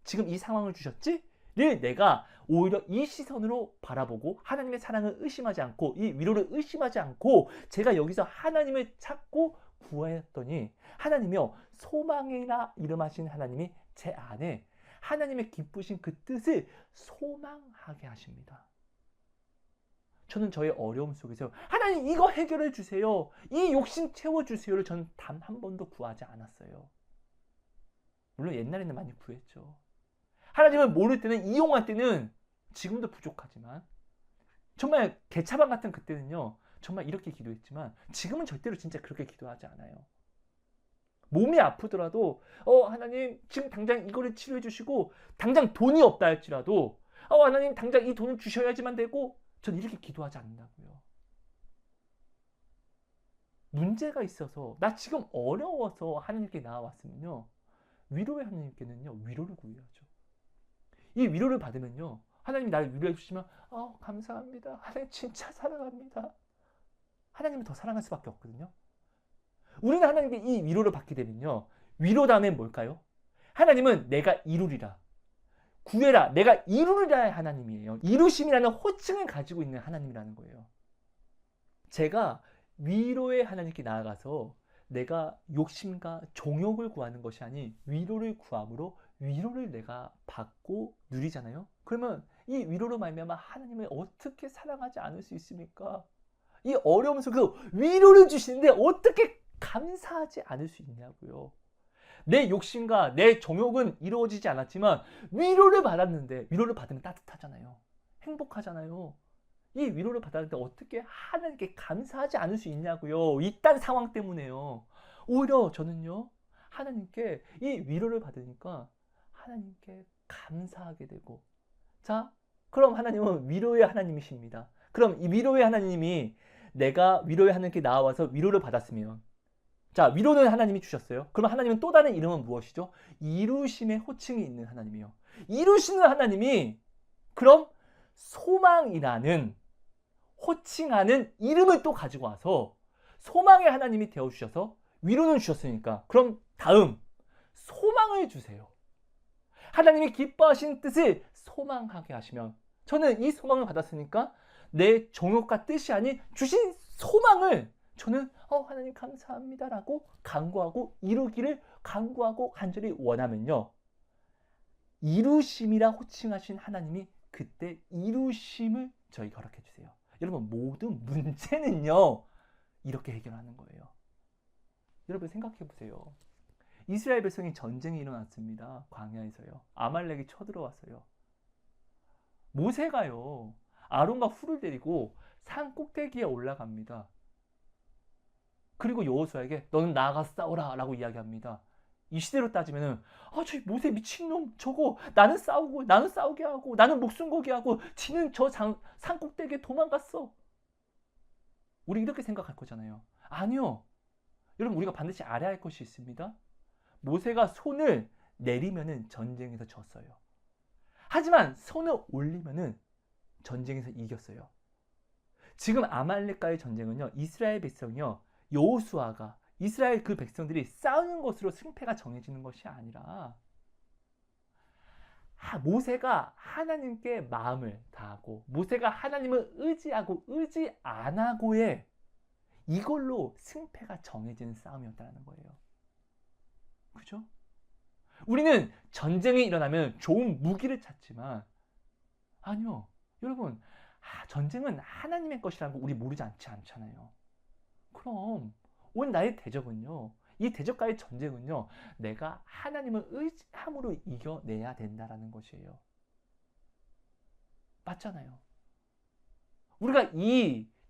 지금 이 상황을 주셨지? 를 내가 오히려 이 시선으로 바라보고 하나님의 사랑을 의심하지 않고 이 위로를 의심하지 않고 제가 여기서 하나님을 찾고 구하였더니 하나님이요, 소망이라 이름하신 하나님이 제 안에 하나님의 기쁘신 그 뜻을 소망하게 하십니다. 저는 저의 어려움 속에서 하나님 이거 해결해 주세요, 이 욕심 채워주세요를 저는 단 한 번도 구하지 않았어요. 물론 옛날에는 많이 구했죠. 하나님을 모를 때는, 이용할 때는 지금도 부족하지만, 정말 개차반 같은 그때는요, 정말 이렇게 기도했지만 지금은 절대로 진짜 그렇게 기도하지 않아요. 몸이 아프더라도 하나님 지금 당장 이거를 치료해 주시고, 당장 돈이 없다 할지라도 하나님 당장 이 돈을 주셔야지만 되고, 전 이렇게 기도하지 않는다고요. 문제가 있어서, 나 지금 어려워서 하나님께 나아왔으면요, 위로의 하나님께는요, 위로를 구해야죠. 이 위로를 받으면요, 하나님이 나를 위로해 주시면 감사합니다, 하나님 진짜 사랑합니다, 하나님을 더 사랑할 수밖에 없거든요. 우리는 하나님께 이 위로를 받게 되면요, 위로 다음엔 뭘까요? 하나님은 내가 이루리라, 구해라, 내가 이루리라의 하나님이에요. 이루심이라는 호칭을 가지고 있는 하나님이라는 거예요. 제가 위로의 하나님께 나아가서 내가 욕심과 종욕을 구하는 것이 아닌 위로를 구함으로 위로를 내가 받고 누리잖아요. 그러면 이 위로로 말미암아 하나님을 어떻게 사랑하지 않을 수 있습니까? 이 어려움 속에서 위로를 주시는데 어떻게 감사하지 않을 수 있냐고요. 내 욕심과 내 정욕은 이루어지지 않았지만 위로를 받았는데, 위로를 받으면 따뜻하잖아요. 행복하잖아요. 이 위로를 받았는데 어떻게 하나님께 감사하지 않을 수 있냐고요. 이딴 상황 때문에요. 오히려 저는요, 하나님께 이 위로를 받으니까 하나님께 감사하게 되고, 자, 그럼 하나님은 위로의 하나님이십니다. 그럼 이 위로의 하나님이 내가 위로의 하나님께 나와서 위로를 받았으면, 자, 위로는 하나님이 주셨어요. 그럼 하나님은 또 다른 이름은 무엇이죠? 이루심의 호칭이 있는 하나님이요. 이루시는 하나님이 그럼 소망이라는 호칭하는 이름을 또 가지고 와서 소망의 하나님이 되어주셔서 위로는 주셨으니까 그럼 다음 소망을 주세요. 하나님이 기뻐하시는 뜻을 소망하게 하시면, 저는 이 소망을 받았으니까 내 정욕과 뜻이 아닌 주신 소망을 저는 하나님 감사합니다 라고 간구하고 이루기를 간구하고 간절히 원하면요, 이루심이라 호칭하신 하나님이 그때 이루심을 저에게 허락해 주세요. 여러분, 모든 문제는요 이렇게 해결하는 거예요. 여러분 생각해 보세요. 이스라엘 백성이 전쟁이 일어났습니다. 광야에서요. 아말렉이 쳐들어왔어요. 모세가요 아론과 훌을 데리고 산 꼭대기에 올라갑니다. 그리고 여호수아에게 너는 나아가 싸우라 라고 이야기합니다. 이 시대로 따지면은 저 모세 미친놈 저거 나는 싸우게 하고 나는 목숨 걸게 하고 지는 저 산 꼭대기에 도망갔어. 우리 이렇게 생각할 거잖아요. 아니요. 여러분, 우리가 반드시 알아야 할 것이 있습니다. 모세가 손을 내리면은 전쟁에서 졌어요. 하지만 손을 올리면은 전쟁에서 이겼어요. 지금 아말렉과의 전쟁은요, 이스라엘 백성이요, 여호수아가 이스라엘 그 백성들이 싸우는 것으로 승패가 정해지는 것이 아니라 모세가 하나님께 마음을 다하고 모세가 하나님을 의지하고 의지 안 하고의 이걸로 승패가 정해지는 싸움이었다는 거예요. 그죠? 우리는 전쟁이 일어나면 좋은 무기를 찾지만 아니요. 여러분, 전쟁은 하나님의 것이라는 거 우리 모르지 않잖아요. 그럼 온 나의 대적은요, 이 대적과의 전쟁은요, 내가 하나님을 의지함으로 이겨내야 된다라는 것이에요. 맞잖아요. 우리가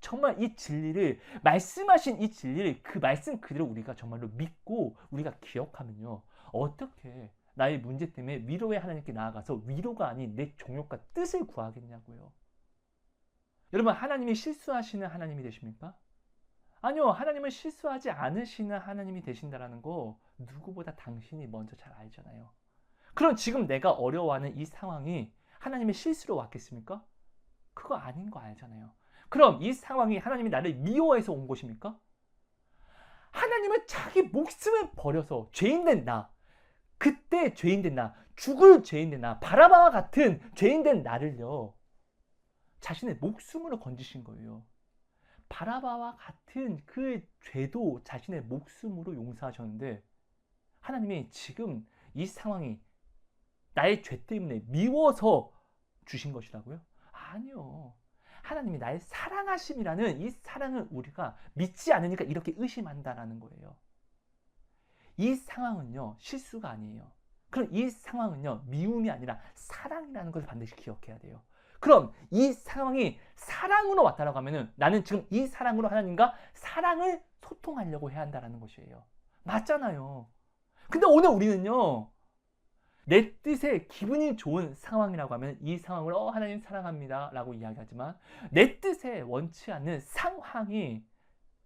정말 이 진리를, 말씀하신 이 진리를 그 말씀 그대로 우리가 정말로 믿고 우리가 기억하면요, 어떻게 나의 문제 때문에 위로의 하나님께 나아가서 위로가 아닌 내 종욕과 뜻을 구하겠냐고요. 여러분, 하나님이 실수하시는 하나님이 되십니까? 아니요. 하나님은 실수하지 않으시는 하나님이 되신다는 거 누구보다 당신이 먼저 잘 알잖아요. 그럼 지금 내가 어려워하는 이 상황이 하나님의 실수로 왔겠습니까? 그거 아닌 거 알잖아요. 그럼 이 상황이 하나님이 나를 미워해서 온 것입니까? 하나님은 자기 목숨을 버려서 죄인된 나, 그때 죄인된 나, 죽을 죄인된 나, 바라바와 같은 죄인된 나를요, 자신의 목숨으로 건지신 거예요. 바라바와 같은 그 죄도 자신의 목숨으로 용서하셨는데 하나님이 지금 이 상황이 나의 죄 때문에 미워서 주신 것이라고요? 아니요. 하나님이 나의 사랑하심이라는 이 사랑을 우리가 믿지 않으니까 이렇게 의심한다라는 거예요. 이 상황은요, 실수가 아니에요. 그럼 이 상황은요, 미움이 아니라 사랑이라는 것을 반드시 기억해야 돼요. 그럼 이 상황이 사랑으로 왔다라고 하면은 나는 지금 이 사랑으로 하나님과 사랑을 소통하려고 해야 한다는 것이에요. 맞잖아요. 근데 오늘 우리는요, 내 뜻에 기분이 좋은 상황이라고 하면 이 상황을 하나님 사랑합니다 라고 이야기하지만 내 뜻에 원치 않는 상황이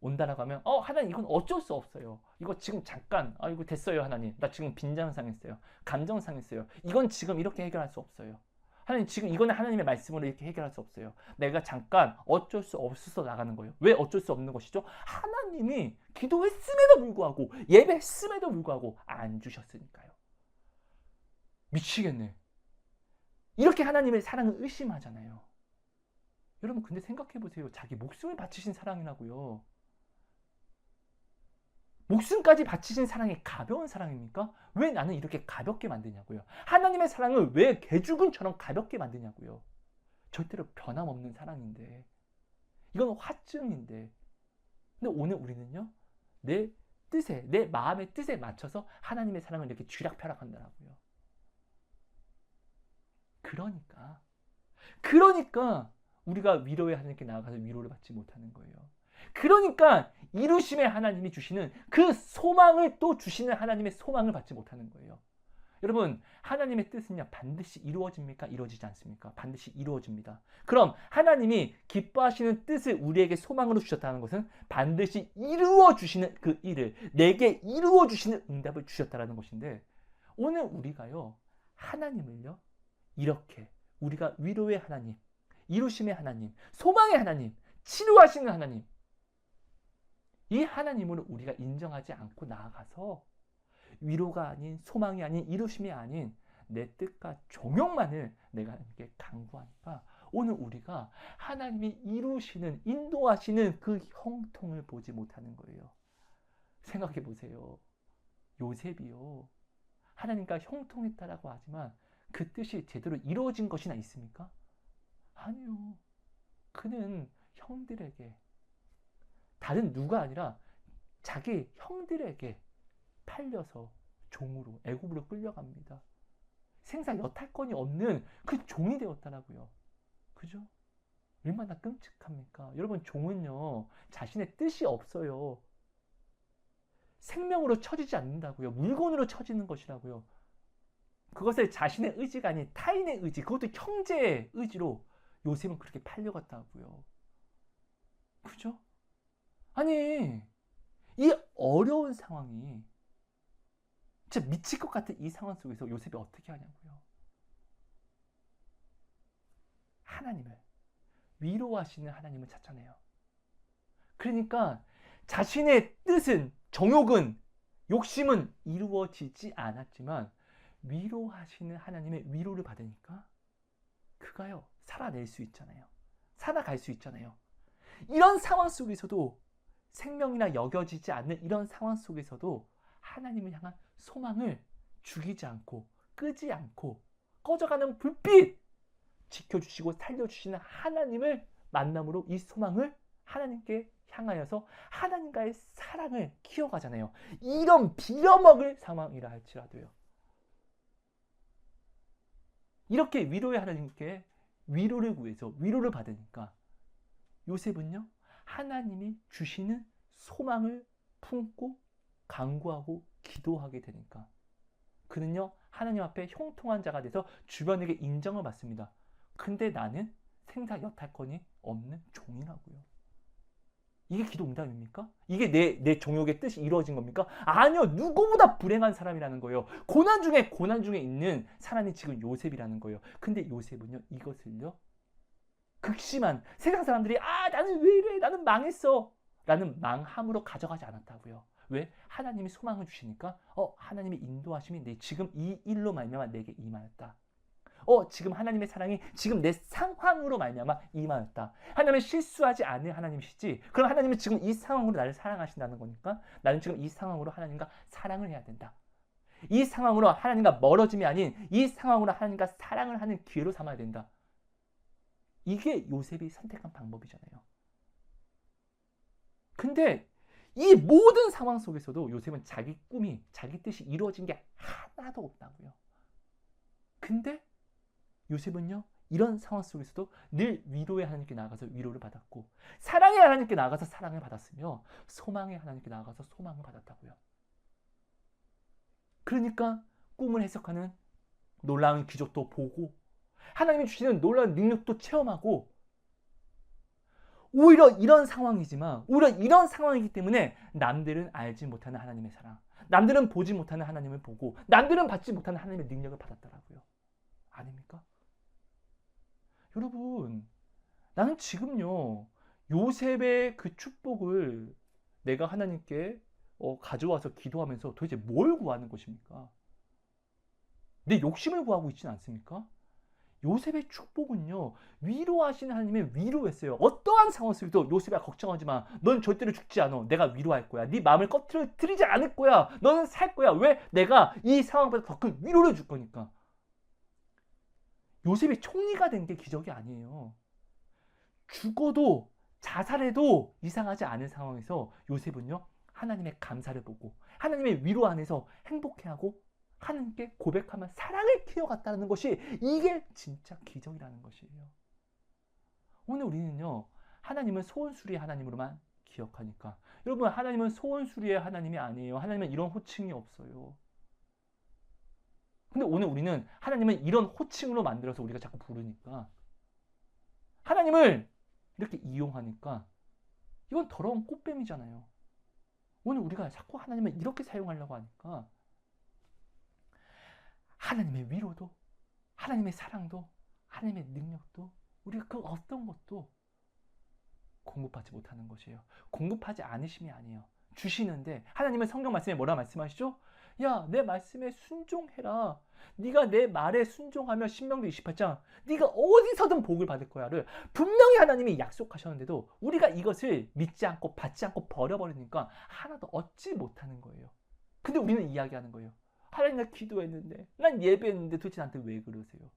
온다라고 하면 하나님 이건 어쩔 수 없어요. 이거 지금 잠깐 이거 됐어요 하나님. 나 지금 빈정 상했어요. 감정 상했어요. 이건 지금 이렇게 해결할 수 없어요. 하나님 지금 이거는 하나님의 말씀으로 이렇게 해결할 수 없어요. 내가 잠깐 어쩔 수 없어서 나가는 거예요. 왜 어쩔 수 없는 것이죠? 하나님이 기도했음에도 불구하고 예배했음에도 불구하고 안 주셨으니까요. 미치겠네. 이렇게 하나님의 사랑을 의심하잖아요. 여러분 근데 생각해 보세요. 자기 목숨을 바치신 사랑이라고요. 목숨까지 바치신 사랑이 가벼운 사랑입니까? 왜 나는 이렇게 가볍게 만드냐고요. 하나님의 사랑을 왜 개죽음처럼 가볍게 만드냐고요. 절대로 변함없는 사랑인데, 이건 화증인데, 근데 오늘 우리는요, 내 뜻에, 내 마음의 뜻에 맞춰서 하나님의 사랑을 이렇게 쥐락펴락한다고요. 그러니까 우리가 위로의 하나님께 나아가서 위로를 받지 못하는 거예요. 그러니까 이루심의 하나님이 주시는 그 소망을 또 주시는 하나님의 소망을 받지 못하는 거예요. 여러분, 하나님의 뜻은요, 반드시 이루어집니까? 이루어지지 않습니까? 반드시 이루어집니다. 그럼 하나님이 기뻐하시는 뜻을 우리에게 소망으로 주셨다는 것은 반드시 이루어 주시는 그 일을, 내게 이루어 주시는 응답을 주셨다는 것인데, 오늘 우리가요, 하나님을요, 이렇게 우리가 위로의 하나님, 이루심의 하나님, 소망의 하나님, 치료하시는 하나님, 이 하나님을 우리가 인정하지 않고 나아가서 위로가 아닌, 소망이 아닌, 이루심이 아닌 내 뜻과 종용만을 내가 하나님께 간구하니까 오늘 우리가 하나님이 이루시는, 인도하시는 그 형통을 보지 못하는 거예요. 생각해 보세요. 요셉이요, 하나님과 형통했다라고 하지만 그 뜻이 제대로 이루어진 것이나 있습니까? 아니요. 그는 형들에게, 다른 누가 아니라 자기 형들에게 팔려서 종으로, 애굽으로 끌려갑니다. 생사 여탈권이 없는 그 종이 되었다라고요. 그죠? 얼마나 끔찍합니까? 여러분, 종은요, 자신의 뜻이 없어요. 생명으로 처지지 않는다고요. 물건으로 처지는 것이라고요. 그것을 자신의 의지가 아닌 타인의 의지, 그것도 형제의 의지로 요셉은 그렇게 팔려갔다고요. 그죠? 아니, 이 어려운 상황이, 진짜 미칠 것 같은 이 상황 속에서 요셉이 어떻게 하냐고요. 하나님을, 위로하시는 하나님을 찾아내요. 그러니까 자신의 뜻은, 정욕은, 욕심은 이루어지지 않았지만 위로하시는 하나님의 위로를 받으니까 그가요, 살아낼 수 있잖아요. 살아갈 수 있잖아요. 이런 상황 속에서도, 생명이나 여겨지지 않는 이런 상황 속에서도 하나님을 향한 소망을 죽이지 않고, 끄지 않고, 꺼져가는 불빛 지켜주시고 살려주시는 하나님을 만남으로 이 소망을 하나님께 향하여서 하나님과의 사랑을 키워가잖아요. 이런 빌어먹을 상황이라 할지라도요. 이렇게 위로의 하나님께 위로를 구해서 위로를 받으니까 요셉은요, 하나님이 주시는 소망을 품고 간구하고 기도하게 되니까 그는요, 하나님 앞에 형통한 자가 돼서 주변에게 인정을 받습니다. 근데 나는 생사 여탈권이 없는 종이라고요. 이게 기도 응답입니까? 이게 내 종욕의 뜻이 이루어진 겁니까? 아니요. 누구보다 불행한 사람이라는 거예요. 고난 중에 있는 사람이 지금 요셉이라는 거예요. 근데 요셉은요, 이것을요, 극심한 세상 사람들이 나는 왜 이래, 나는 망했어 라는 망함으로 가져가지 않았다고요. 왜? 하나님이 소망을 주시니까 하나님이 인도하심이 지금 이 일로 말미암아 내게 임하였다. 지금 하나님의 사랑이 지금 내 상황으로 말미암아 임하였다. 하나님은 실수하지 않는 하나님이시지. 그럼 하나님은 지금 이 상황으로 나를 사랑하신다는 거니까 나는 지금 이 상황으로 하나님과 사랑을 해야 된다. 이 상황으로 하나님과 멀어짐이 아닌 이 상황으로 하나님과 사랑을 하는 기회로 삼아야 된다. 이게 요셉이 선택한 방법이잖아요. 근데 이 모든 상황 속에서도 요셉은 자기 꿈이, 자기 뜻이 이루어진 게 하나도 없다고요. 근데 요셉은요, 이런 상황 속에서도 늘 위로의 하나님께 나아가서 위로를 받았고, 사랑의 하나님께 나아가서 사랑을 받았으며, 소망의 하나님께 나아가서 소망을 받았다고요. 그러니까 꿈을 해석하는 놀라운 기적도 보고, 하나님이 주시는 놀라운 능력도 체험하고, 오히려 이런 상황이지만, 오히려 이런 상황이기 때문에 남들은 알지 못하는 하나님의 사랑, 남들은 보지 못하는 하나님을 보고, 남들은 받지 못하는 하나님의 능력을 받았더라고요. 아닙니까? 여러분, 나는 지금요, 요셉의 그 축복을 내가 하나님께 가져와서 기도하면서 도대체 뭘 구하는 것입니까? 내 욕심을 구하고 있지는 않습니까? 요셉의 축복은요, 위로하시는 하나님의 위로였어요. 어떠한 상황 속에도 요셉아, 걱정하지 마. 넌 절대로 죽지 않아. 내가 위로할 거야. 네 마음을 꺼트리지 않을 거야. 너는 살 거야. 왜? 내가 이 상황보다 더 큰 위로를 줄 거니까. 요셉이 총리가 된 게 기적이 아니에요. 죽어도 자살해도 이상하지 않은 상황에서 요셉은요, 하나님의 감사를 보고 하나님의 위로 안에서 행복해하고 하나님께 고백하며 사랑을 키워갔다는 것이 이게 진짜 기적이라는 것이에요. 오늘 우리는요, 하나님을 소원수리 하나님으로만 기억하니까. 여러분, 하나님은 소원수리의 하나님이 아니에요. 하나님은 이런 호칭이 없어요. 근데 오늘 우리는 하나님은 이런 호칭으로 만들어서 우리가 자꾸 부르니까, 하나님을 이렇게 이용하니까 이건 더러운 꽃뱀이잖아요. 오늘 우리가 자꾸 하나님을 이렇게 사용하려고 하니까 하나님의 위로도, 하나님의 사랑도, 하나님의 능력도, 우리가 그 어떤 것도 공급하지 못하는 것이에요. 공급하지 않으심이 아니에요. 주시는데, 하나님은 성경 말씀에 뭐라 말씀하시죠? 야, 내 말씀에 순종해라. 네가 내 말에 순종하면 신명기 28장 네가 어디서든 복을 받을 거야를 분명히 하나님이 약속하셨는데도 우리가 이것을 믿지 않고 받지 않고 버려버리니까 하나도 얻지 못하는 거예요. 근데 우리는 이야기하는 거예요. 하나님, 나 기도했는데, 난 예배했는데 도대체 나한테 왜 그러세요?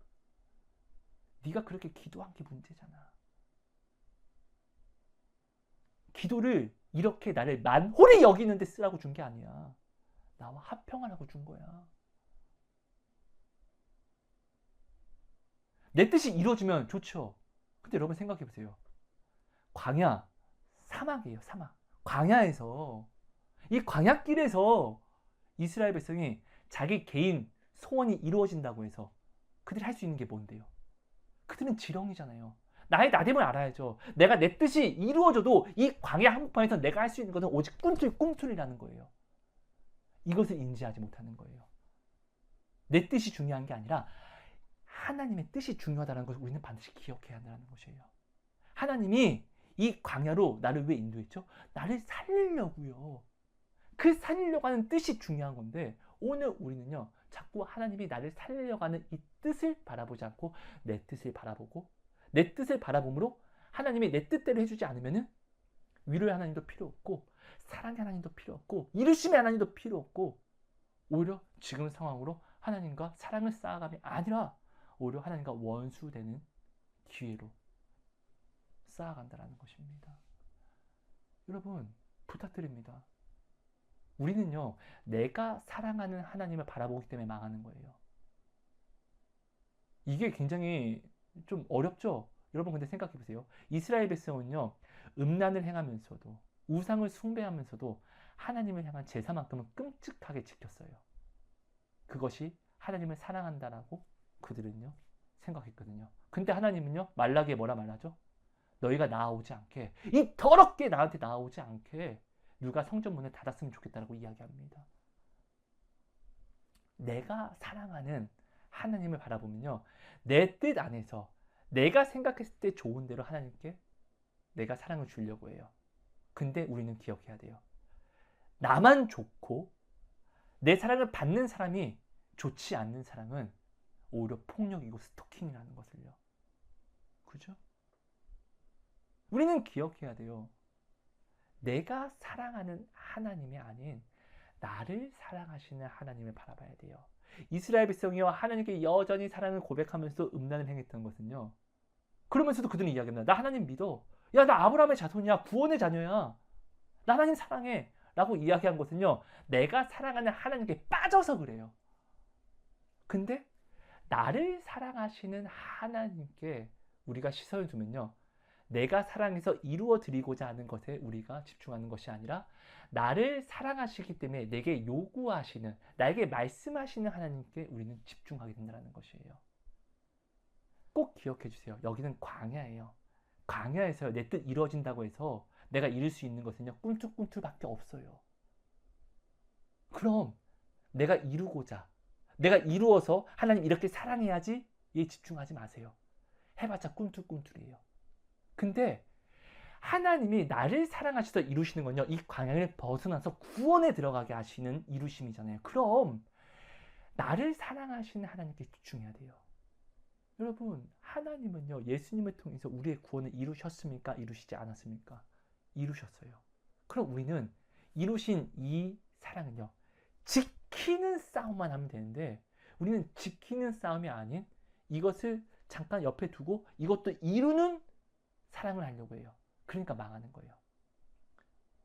네가 그렇게 기도한 게 문제잖아. 기도를 이렇게 나를 만홀히 여기는데 쓰라고 준 게 아니야. 나와 합평하라고 준 거야. 내 뜻이 이루어지면 좋죠. 근데 여러분 생각해 보세요. 광야, 사막이에요, 사막. 광야에서, 이 광야길에서 이스라엘 백성이 자기 개인 소원이 이루어진다고 해서 그들이 할 수 있는 게 뭔데요? 그들은 지렁이잖아요. 나의 나됨을 알아야죠. 내가 내 뜻이 이루어져도 이 광야 한복판에서 내가 할 수 있는 것은 오직 꿈틀꿈틀이라는 거예요. 이것을 인지하지 못하는 거예요. 내 뜻이 중요한 게 아니라 하나님의 뜻이 중요하다는 것을 우리는 반드시 기억해야 한다는 것이에요. 하나님이 이 광야로 나를 왜 인도했죠? 나를 살리려고요. 그 살리려고 하는 뜻이 중요한 건데, 오늘 우리는요, 자꾸 하나님이 나를 살리려고 하는 이 뜻을 바라보지 않고 내 뜻을 바라보고, 내 뜻을 바라봄으로 하나님이 내 뜻대로 해주지 않으면은 위로의 하나님도 필요 없고, 사랑의 하나님도 필요 없고, 이루심의 하나님도 필요 없고, 오히려 지금 상황으로 하나님과 사랑을 쌓아감이 아니라 오히려 하나님과 원수되는 기회로 쌓아간다는 것입니다. 여러분, 부탁드립니다. 우리는요, 내가 사랑하는 하나님을 바라보기 때문에 망하는 거예요. 이게 굉장히 좀 어렵죠? 여러분, 근데 생각해 보세요. 이스라엘 백성은요, 음란을 행하면서도, 우상을 숭배하면서도 하나님을 향한 제사만큼은 끔찍하게 지켰어요. 그것이 하나님을 사랑한다라고 그들은요, 생각했거든요. 근데 하나님은요, 말라기에 뭐라 말하죠? 너희가 나아오지 않게, 이 더럽게 나한테 나아오지 않게 누가 성전 문을 닫았으면 좋겠다라고 이야기합니다. 내가 사랑하는 하나님을 바라보면요, 내 뜻 안에서 내가 생각했을 때 좋은 대로 하나님께 내가 사랑을 주려고 해요. 근데 우리는 기억해야 돼요. 나만 좋고 내 사랑을 받는 사람이 좋지 않는 사랑은 오히려 폭력이고 스토킹이라는 것을요. 그죠? 우리는 기억해야 돼요. 내가 사랑하는 하나님이 아닌 나를 사랑하시는 하나님을 바라봐야 돼요. 이스라엘 백성이요, 하나님께 여전히 사랑을 고백하면서 음란을 행했던 것은요, 그러면서도 그들은 이야기합니다. 나 하나님 믿어. 야, 나 아브라함의 자손이야. 구원의 자녀야. 나 하나님 사랑해. 라고 이야기한 것은요, 내가 사랑하는 하나님께 빠져서 그래요. 근데 나를 사랑하시는 하나님께 우리가 시선을 두면요, 내가 사랑해서 이루어 드리고자 하는 것에 우리가 집중하는 것이 아니라 나를 사랑하시기 때문에 내게 요구하시는, 나에게 말씀하시는 하나님께 우리는 집중하게 된다는 것이에요. 꼭 기억해 주세요. 여기는 광야예요. 광야에서 내 뜻 이루어진다고 해서 내가 이룰 수 있는 것은요, 꿈틀꿈틀밖에 없어요. 그럼 내가 이루고자, 내가 이루어서 하나님 이렇게 사랑해야지, 에 집중하지 마세요. 해봤자 꿈틀꿈틀이에요. 근데 하나님이 나를 사랑하셔서 이루시는 건요, 이 광야를 벗어나서 구원에 들어가게 하시는 이루심이잖아요. 그럼 나를 사랑하시는 하나님께 집중해야 돼요. 여러분, 하나님은요, 예수님을 통해서 우리의 구원을 이루셨습니까? 이루시지 않았습니까? 이루셨어요. 그럼 우리는 이루신 이 사랑은요, 지키는 싸움만 하면 되는데, 우리는 지키는 싸움이 아닌 이것을 잠깐 옆에 두고 이것도 이루는 사랑을 하려고 해요. 그러니까 망하는 거예요.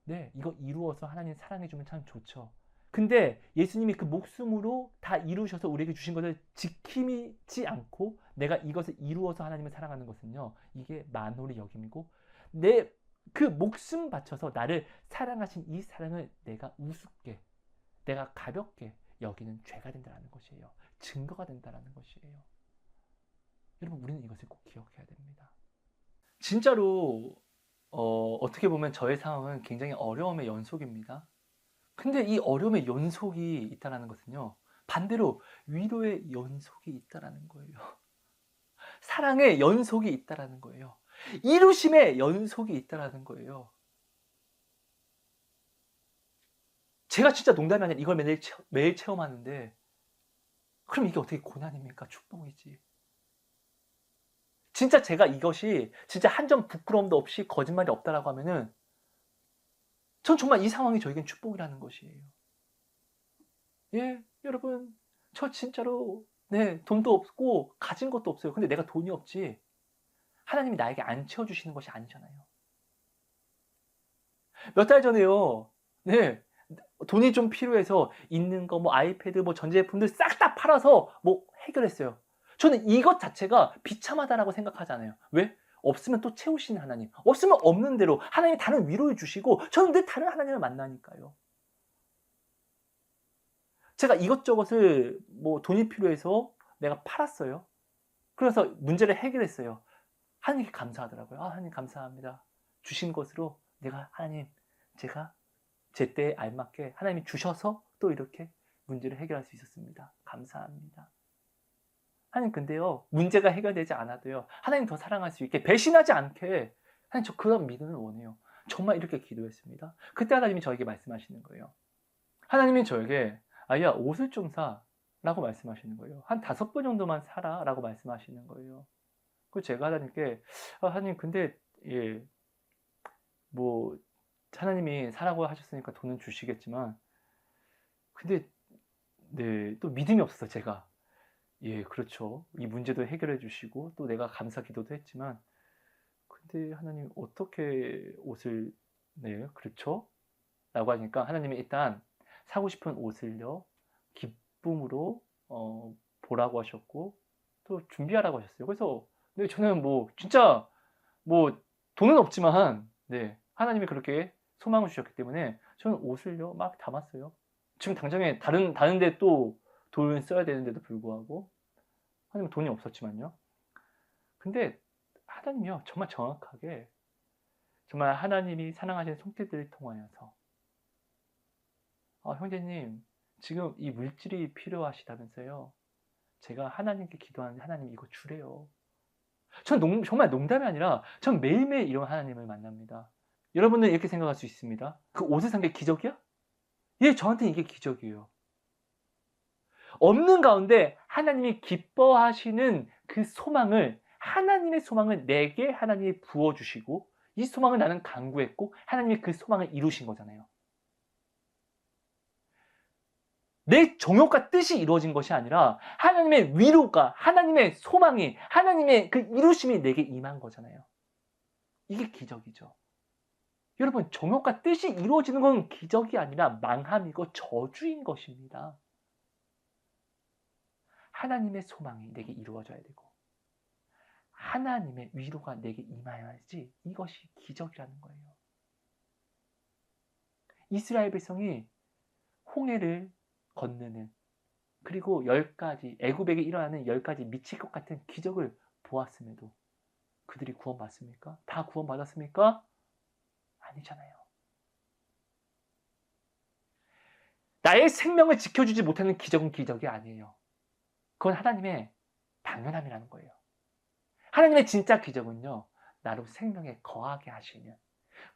네, 이거 이루어서 하나님 사랑해주면 참 좋죠. 근데 예수님이 그 목숨으로 다 이루셔서 우리에게 주신 것을 지키지 않고 내가 이것을 이루어서 하나님을 사랑하는 것은요, 이게 만홀의 여김이고, 내 그 목숨 바쳐서 나를 사랑하신 이 사랑을 내가 우습게, 내가 가볍게 여기는 죄가 된다는 것이에요. 증거가 된다는 것이에요. 여러분, 우리는 이것을 꼭 기억해야 됩니다. 진짜로 어떻게 보면 저의 상황은 굉장히 어려움의 연속입니다. 근데 이 어려움의 연속이 있다는 것은요, 반대로 위로의 연속이 있다는 거예요. 사랑의 연속이 있다는 거예요. 이루심의 연속이 있다는 거예요. 제가 진짜 농담이 아니라 이걸 매일 체험하는데, 그럼 이게 어떻게 고난입니까? 축복이지. 진짜 제가 이것이 진짜 한 점 부끄러움도 없이 거짓말이 없다라고 하면은 전 정말 이 상황이 저에겐 축복이라는 것이에요. 예, 여러분, 저 진짜로 돈도 없고 가진 것도 없어요. 근데 내가 돈이 없지 하나님이 나에게 안 채워주시는 것이 아니잖아요. 몇 달 전에요. 돈이 좀 필요해서 있는 거, 뭐 아이패드, 뭐 전자제품들 싹 다 팔아서 뭐 해결했어요. 저는 이것 자체가 비참하다라고 생각하잖아요. 왜? 없으면 또 채우시는 하나님. 없으면 없는 대로 하나님이 다른 위로해 주시고 저는 늘 다른 하나님을 만나니까요. 제가 이것저것을 뭐 돈이 필요해서 내가 팔았어요. 그래서 문제를 해결했어요. 하나님께 감사하더라고요. 하나님 감사합니다. 주신 것으로 내가 하나님, 제가 제때에 알맞게 하나님이 주셔서 또 이렇게 문제를 해결할 수 있었습니다. 감사합니다. 하나님, 근데요, 문제가 해결되지 않아도요, 하나님 더 사랑할 수 있게, 배신하지 않게, 하나님, 저 그런 믿음을 원해요. 정말 이렇게 기도했습니다. 그때 하나님이 저에게 말씀하시는 거예요. 하나님이 저에게, 아이야, 옷을 좀 사 라고 말씀하시는 거예요. 한 5번 정도만 사라 라고 말씀하시는 거예요. 그래서 제가 하나님께, 하나님, 근데 뭐 하나님이 사라고 하셨으니까 돈은 주시겠지만, 근데 또 믿음이 없어서 제가, 그렇죠, 이 문제도 해결해 주시고 또 내가 감사 기도도 했지만, 근데 하나님 어떻게 옷을, 그렇죠? 라고 하니까 하나님이 일단 사고 싶은 옷을요, 기쁨으로 보라고 하셨고 또 준비하라고 하셨어요. 그래서 저는 뭐 진짜 뭐 돈은 없지만 하나님이 그렇게 소망을 주셨기 때문에 저는 옷을요 막 담았어요. 지금 당장에 다른 데 또 돈을 써야 되는데도 불구하고, 하나님은 돈이 없었지만요. 근데 하나님이요, 정말 정확하게, 정말 하나님이 사랑하시는 손길들을 통하여서, 형제님, 지금 이 물질이 필요하시다면서요. 제가 하나님께 기도하는데 하나님 이거 주래요. 전 정말 농담이 아니라 전 매일매일 이런 하나님을 만납니다. 여러분은 이렇게 생각할 수 있습니다. 그 옷을 산 게 기적이야? 저한테는 이게 기적이에요. 없는 가운데 하나님이 기뻐하시는 그 소망을, 하나님의 소망을 내게 하나님이 부어주시고, 이 소망을 나는 간구했고 하나님이 그 소망을 이루신 거잖아요. 내 정욕과 뜻이 이루어진 것이 아니라 하나님의 위로가, 하나님의 소망이, 하나님의 그 이루심이 내게 임한 거잖아요. 이게 기적이죠. 여러분, 정욕과 뜻이 이루어지는 건 기적이 아니라 망함이고 저주인 것입니다. 하나님의 소망이 내게 이루어져야 되고 하나님의 위로가 내게 임하여야지 이것이 기적이라는 거예요. 이스라엘 백성이 홍해를 건너는, 그리고 10가지, 애굽에게 일어나는 10가지 미칠 것 같은 기적을 보았음에도 그들이 구원받습니까? 다 구원받았습니까? 아니잖아요. 나의 생명을 지켜주지 못하는 기적은 기적이 아니에요. 그건 하나님의 당연함이라는 거예요. 하나님의 진짜 기적은요, 나로 생명에 거하게 하시는,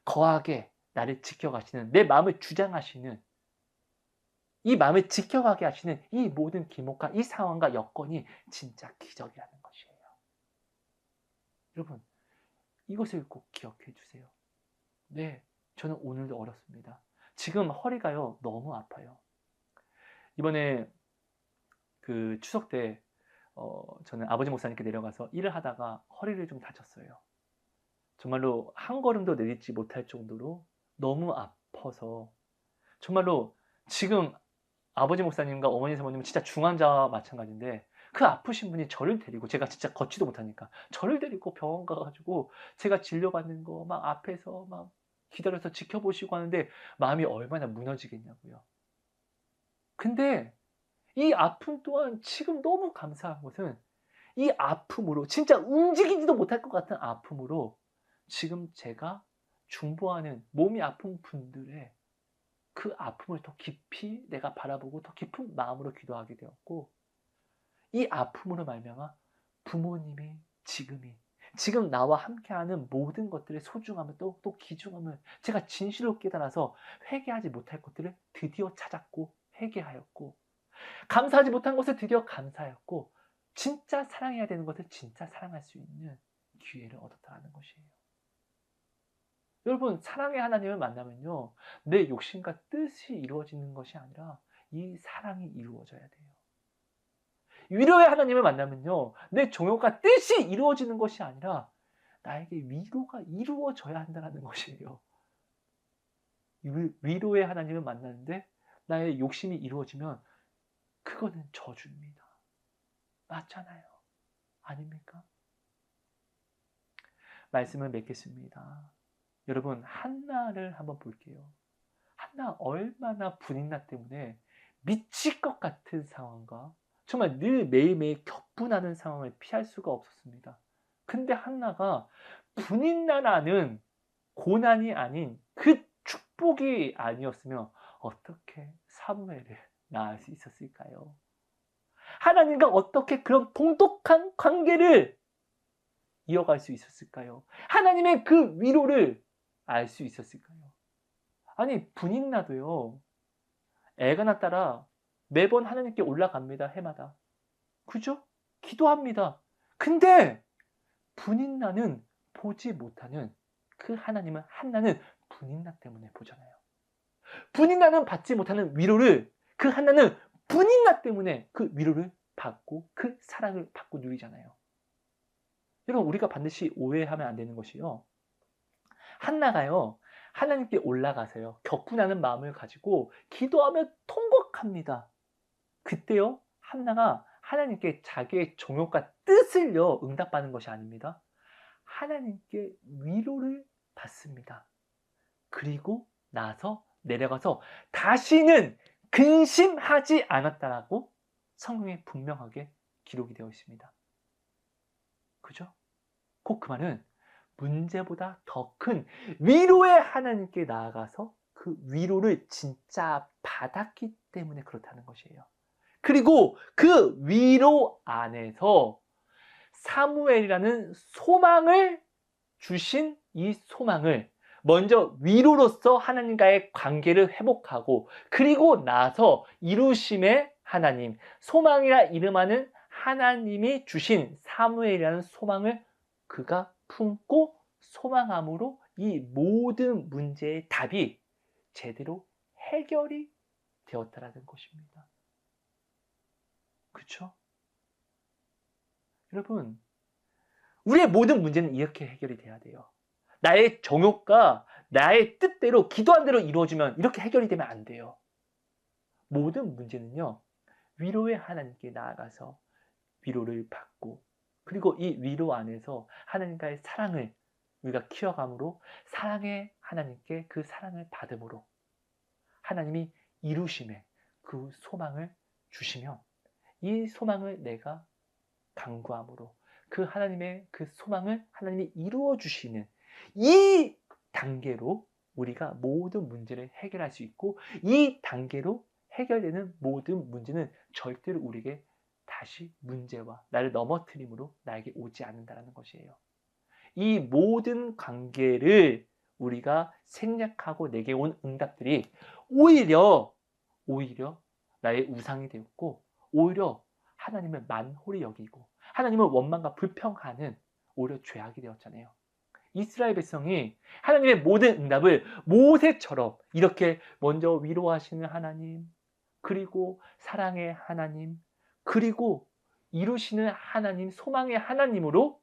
거하게 나를 지켜가시는, 내 마음을 주장하시는, 이 마음을 지켜가게 하시는 이 모든 기목과 이 상황과 여건이 진짜 기적이라는 것이에요. 여러분, 이것을 꼭 기억해 주세요. 저는 오늘도 어렵습니다. 지금 허리가요 너무 아파요. 이번에 그 추석 때 저는 아버지 목사님께 내려가서 일을 하다가 허리를 좀 다쳤어요. 정말로 한 걸음도 내딛지 못할 정도로 너무 아파서, 정말로 지금 아버지 목사님과 어머니 사모님은 진짜 중환자와 마찬가지인데 그 아프신 분이 저를 데리고, 제가 진짜 걷지도 못하니까 저를 데리고 병원 가가지고 제가 진료받는 거 막 앞에서 막 기다려서 지켜보시고 하는데 마음이 얼마나 무너지겠냐고요. 근데 이 아픔 또한 지금 너무 감사한 것은, 이 아픔으로, 진짜 움직이지도 못할 것 같은 아픔으로 지금 제가 중보하는 몸이 아픈 분들의 그 아픔을 더 깊이 내가 바라보고 더 깊은 마음으로 기도하게 되었고, 이 아픔으로 말미암아 부모님이 지금 나와 함께하는 모든 것들의 소중함을 또 귀중함을 제가 진실로 깨달아서 회개하지 못할 것들을 드디어 찾았고 회개하였고, 감사하지 못한 것을 드디어 감사하였고, 진짜 사랑해야 되는 것을 진짜 사랑할 수 있는 기회를 얻었다는 것이에요. 여러분, 사랑의 하나님을 만나면요, 내 욕심과 뜻이 이루어지는 것이 아니라 이 사랑이 이루어져야 돼요. 위로의 하나님을 만나면요, 내 종용과 뜻이 이루어지는 것이 아니라 나에게 위로가 이루어져야 한다는 것이에요. 위로의 하나님을 만나는데 나의 욕심이 이루어지면 그거는 저주입니다. 맞잖아요. 아닙니까? 말씀을 맺겠습니다. 여러분, 한나를 한번 볼게요. 한나 얼마나 분인나 때문에 미칠 것 같은 상황과 정말 늘 매일매일 격분하는 상황을 피할 수가 없었습니다. 근데 한나가 분인나라는 고난이 아닌 그 축복이 아니었으면 어떻게 사무엘을 낳을 수 있었을까요? 하나님과 어떻게 그런 동독한 관계를 이어갈 수 있었을까요? 하나님의 그 위로를 알 수 있었을까요? 아니, 분인나도요, 애가 낳았다라 매번 하나님께 올라갑니다. 해마다. 그죠? 기도합니다. 근데 분인나는 보지 못하는 그 하나님은, 한나는 분인나 때문에 보잖아요. 분인나는 받지 못하는 위로를 그 한나는 분인나 때문에 그 위로를 받고 그 사랑을 받고 누리잖아요. 여러분, 우리가 반드시 오해하면 안 되는 것이요, 한나가요, 하나님께 올라가세요. 격분하는 마음을 가지고 기도하며 통곡합니다. 그때요, 한나가 하나님께 자기의 종용과 뜻을요 응답받는 것이 아닙니다. 하나님께 위로를 받습니다. 그리고 나서 내려가서 다시는 근심하지 않았다라고 성경에 분명하게 기록이 되어 있습니다. 그죠? 곧 그 말은 문제보다 더 큰 위로의 하나님께 나아가서 그 위로를 진짜 받았기 때문에 그렇다는 것이에요. 그리고 그 위로 안에서 사무엘이라는 소망을 주신 이 소망을 먼저 위로로서 하나님과의 관계를 회복하고, 그리고 나서 이루심의 하나님, 소망이라 이름하는 하나님이 주신 사무엘이라는 소망을 그가 품고 소망함으로 이 모든 문제의 답이 제대로 해결이 되었다라는 것입니다. 그렇죠? 여러분, 우리의 모든 문제는 이렇게 해결이 돼야 돼요. 나의 정욕과 나의 뜻대로, 기도한 대로 이루어지면 이렇게 해결이 되면 안 돼요. 모든 문제는요, 위로의 하나님께 나아가서 위로를 받고, 그리고 이 위로 안에서 하나님과의 사랑을 우리가 키워감으로, 사랑의 하나님께 그 사랑을 받음으로 하나님이 이루심에 그 소망을 주시면, 이 소망을 내가 간구함으로 그 하나님의 그 소망을 하나님이 이루어 주시는 이 단계로 우리가 모든 문제를 해결할 수 있고, 이 단계로 해결되는 모든 문제는 절대로 우리에게 다시 문제와 나를 넘어뜨림으로 나에게 오지 않는다는 것이에요. 이 모든 관계를 우리가 생략하고 내게 온 응답들이 오히려 나의 우상이 되었고, 오히려 하나님을 만홀히 여기고 하나님을 원망과 불평하는 오히려 죄악이 되었잖아요. 이스라엘 백성이 하나님의 모든 응답을 모세처럼 이렇게 먼저 위로하시는 하나님, 그리고 사랑의 하나님, 그리고 이루시는 하나님, 소망의 하나님으로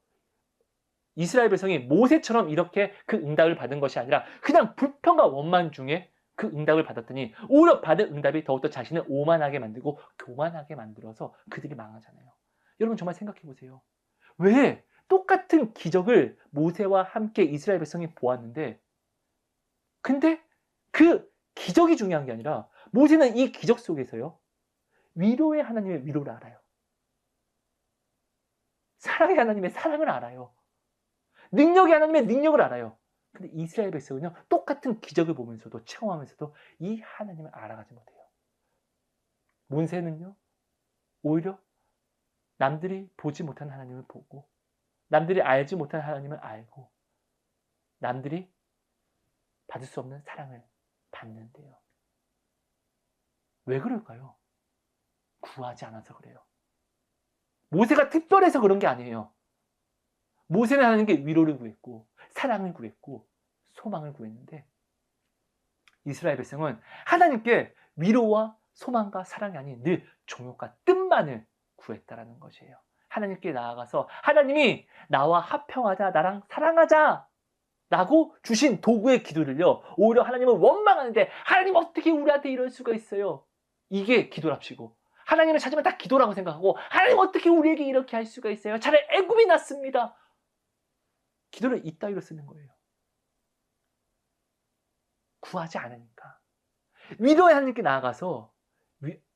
이스라엘 백성이 모세처럼 이렇게 그 응답을 받은 것이 아니라 그냥 불평과 원망 중에 그 응답을 받았더니 오히려 받은 응답이 더욱더 자신을 오만하게 만들고 교만하게 만들어서 그들이 망하잖아요. 여러분 정말 생각해 보세요. 왜 똑같은 기적을 모세와 함께 이스라엘 백성이 보았는데, 근데 그 기적이 중요한 게 아니라 모세는 이 기적 속에서요, 위로의 하나님의 위로를 알아요. 사랑의 하나님의 사랑을 알아요. 능력의 하나님의 능력을 알아요. 근데 이스라엘 백성은요, 똑같은 기적을 보면서도, 체험하면서도 이 하나님을 알아가지 못해요. 모세는요, 오히려 남들이 보지 못한 하나님을 보고, 남들이 알지 못한 하나님을 알고, 남들이 받을 수 없는 사랑을 받는데요. 왜 그럴까요? 구하지 않아서 그래요. 모세가 특별해서 그런 게 아니에요. 모세는 하나님께 위로를 구했고, 사랑을 구했고, 소망을 구했는데, 이스라엘 백성은 하나님께 위로와 소망과 사랑이 아닌 늘 종욕과 뜸만을 구했다라는 것이에요. 하나님께 나아가서 하나님이 나와 합평하자, 나랑 사랑하자 라고 주신 도구의 기도를요, 오히려 하나님은 원망하는데, 하나님 어떻게 우리한테 이럴 수가 있어요? 이게 기도랍시고, 하나님을 찾으면 다 기도라고 생각하고, 하나님 어떻게 우리에게 이렇게 할 수가 있어요? 차라리 애굽이 낫습니다. 기도를 이따위로 쓰는 거예요. 구하지 않으니까. 위로의 하나님께 나아가서,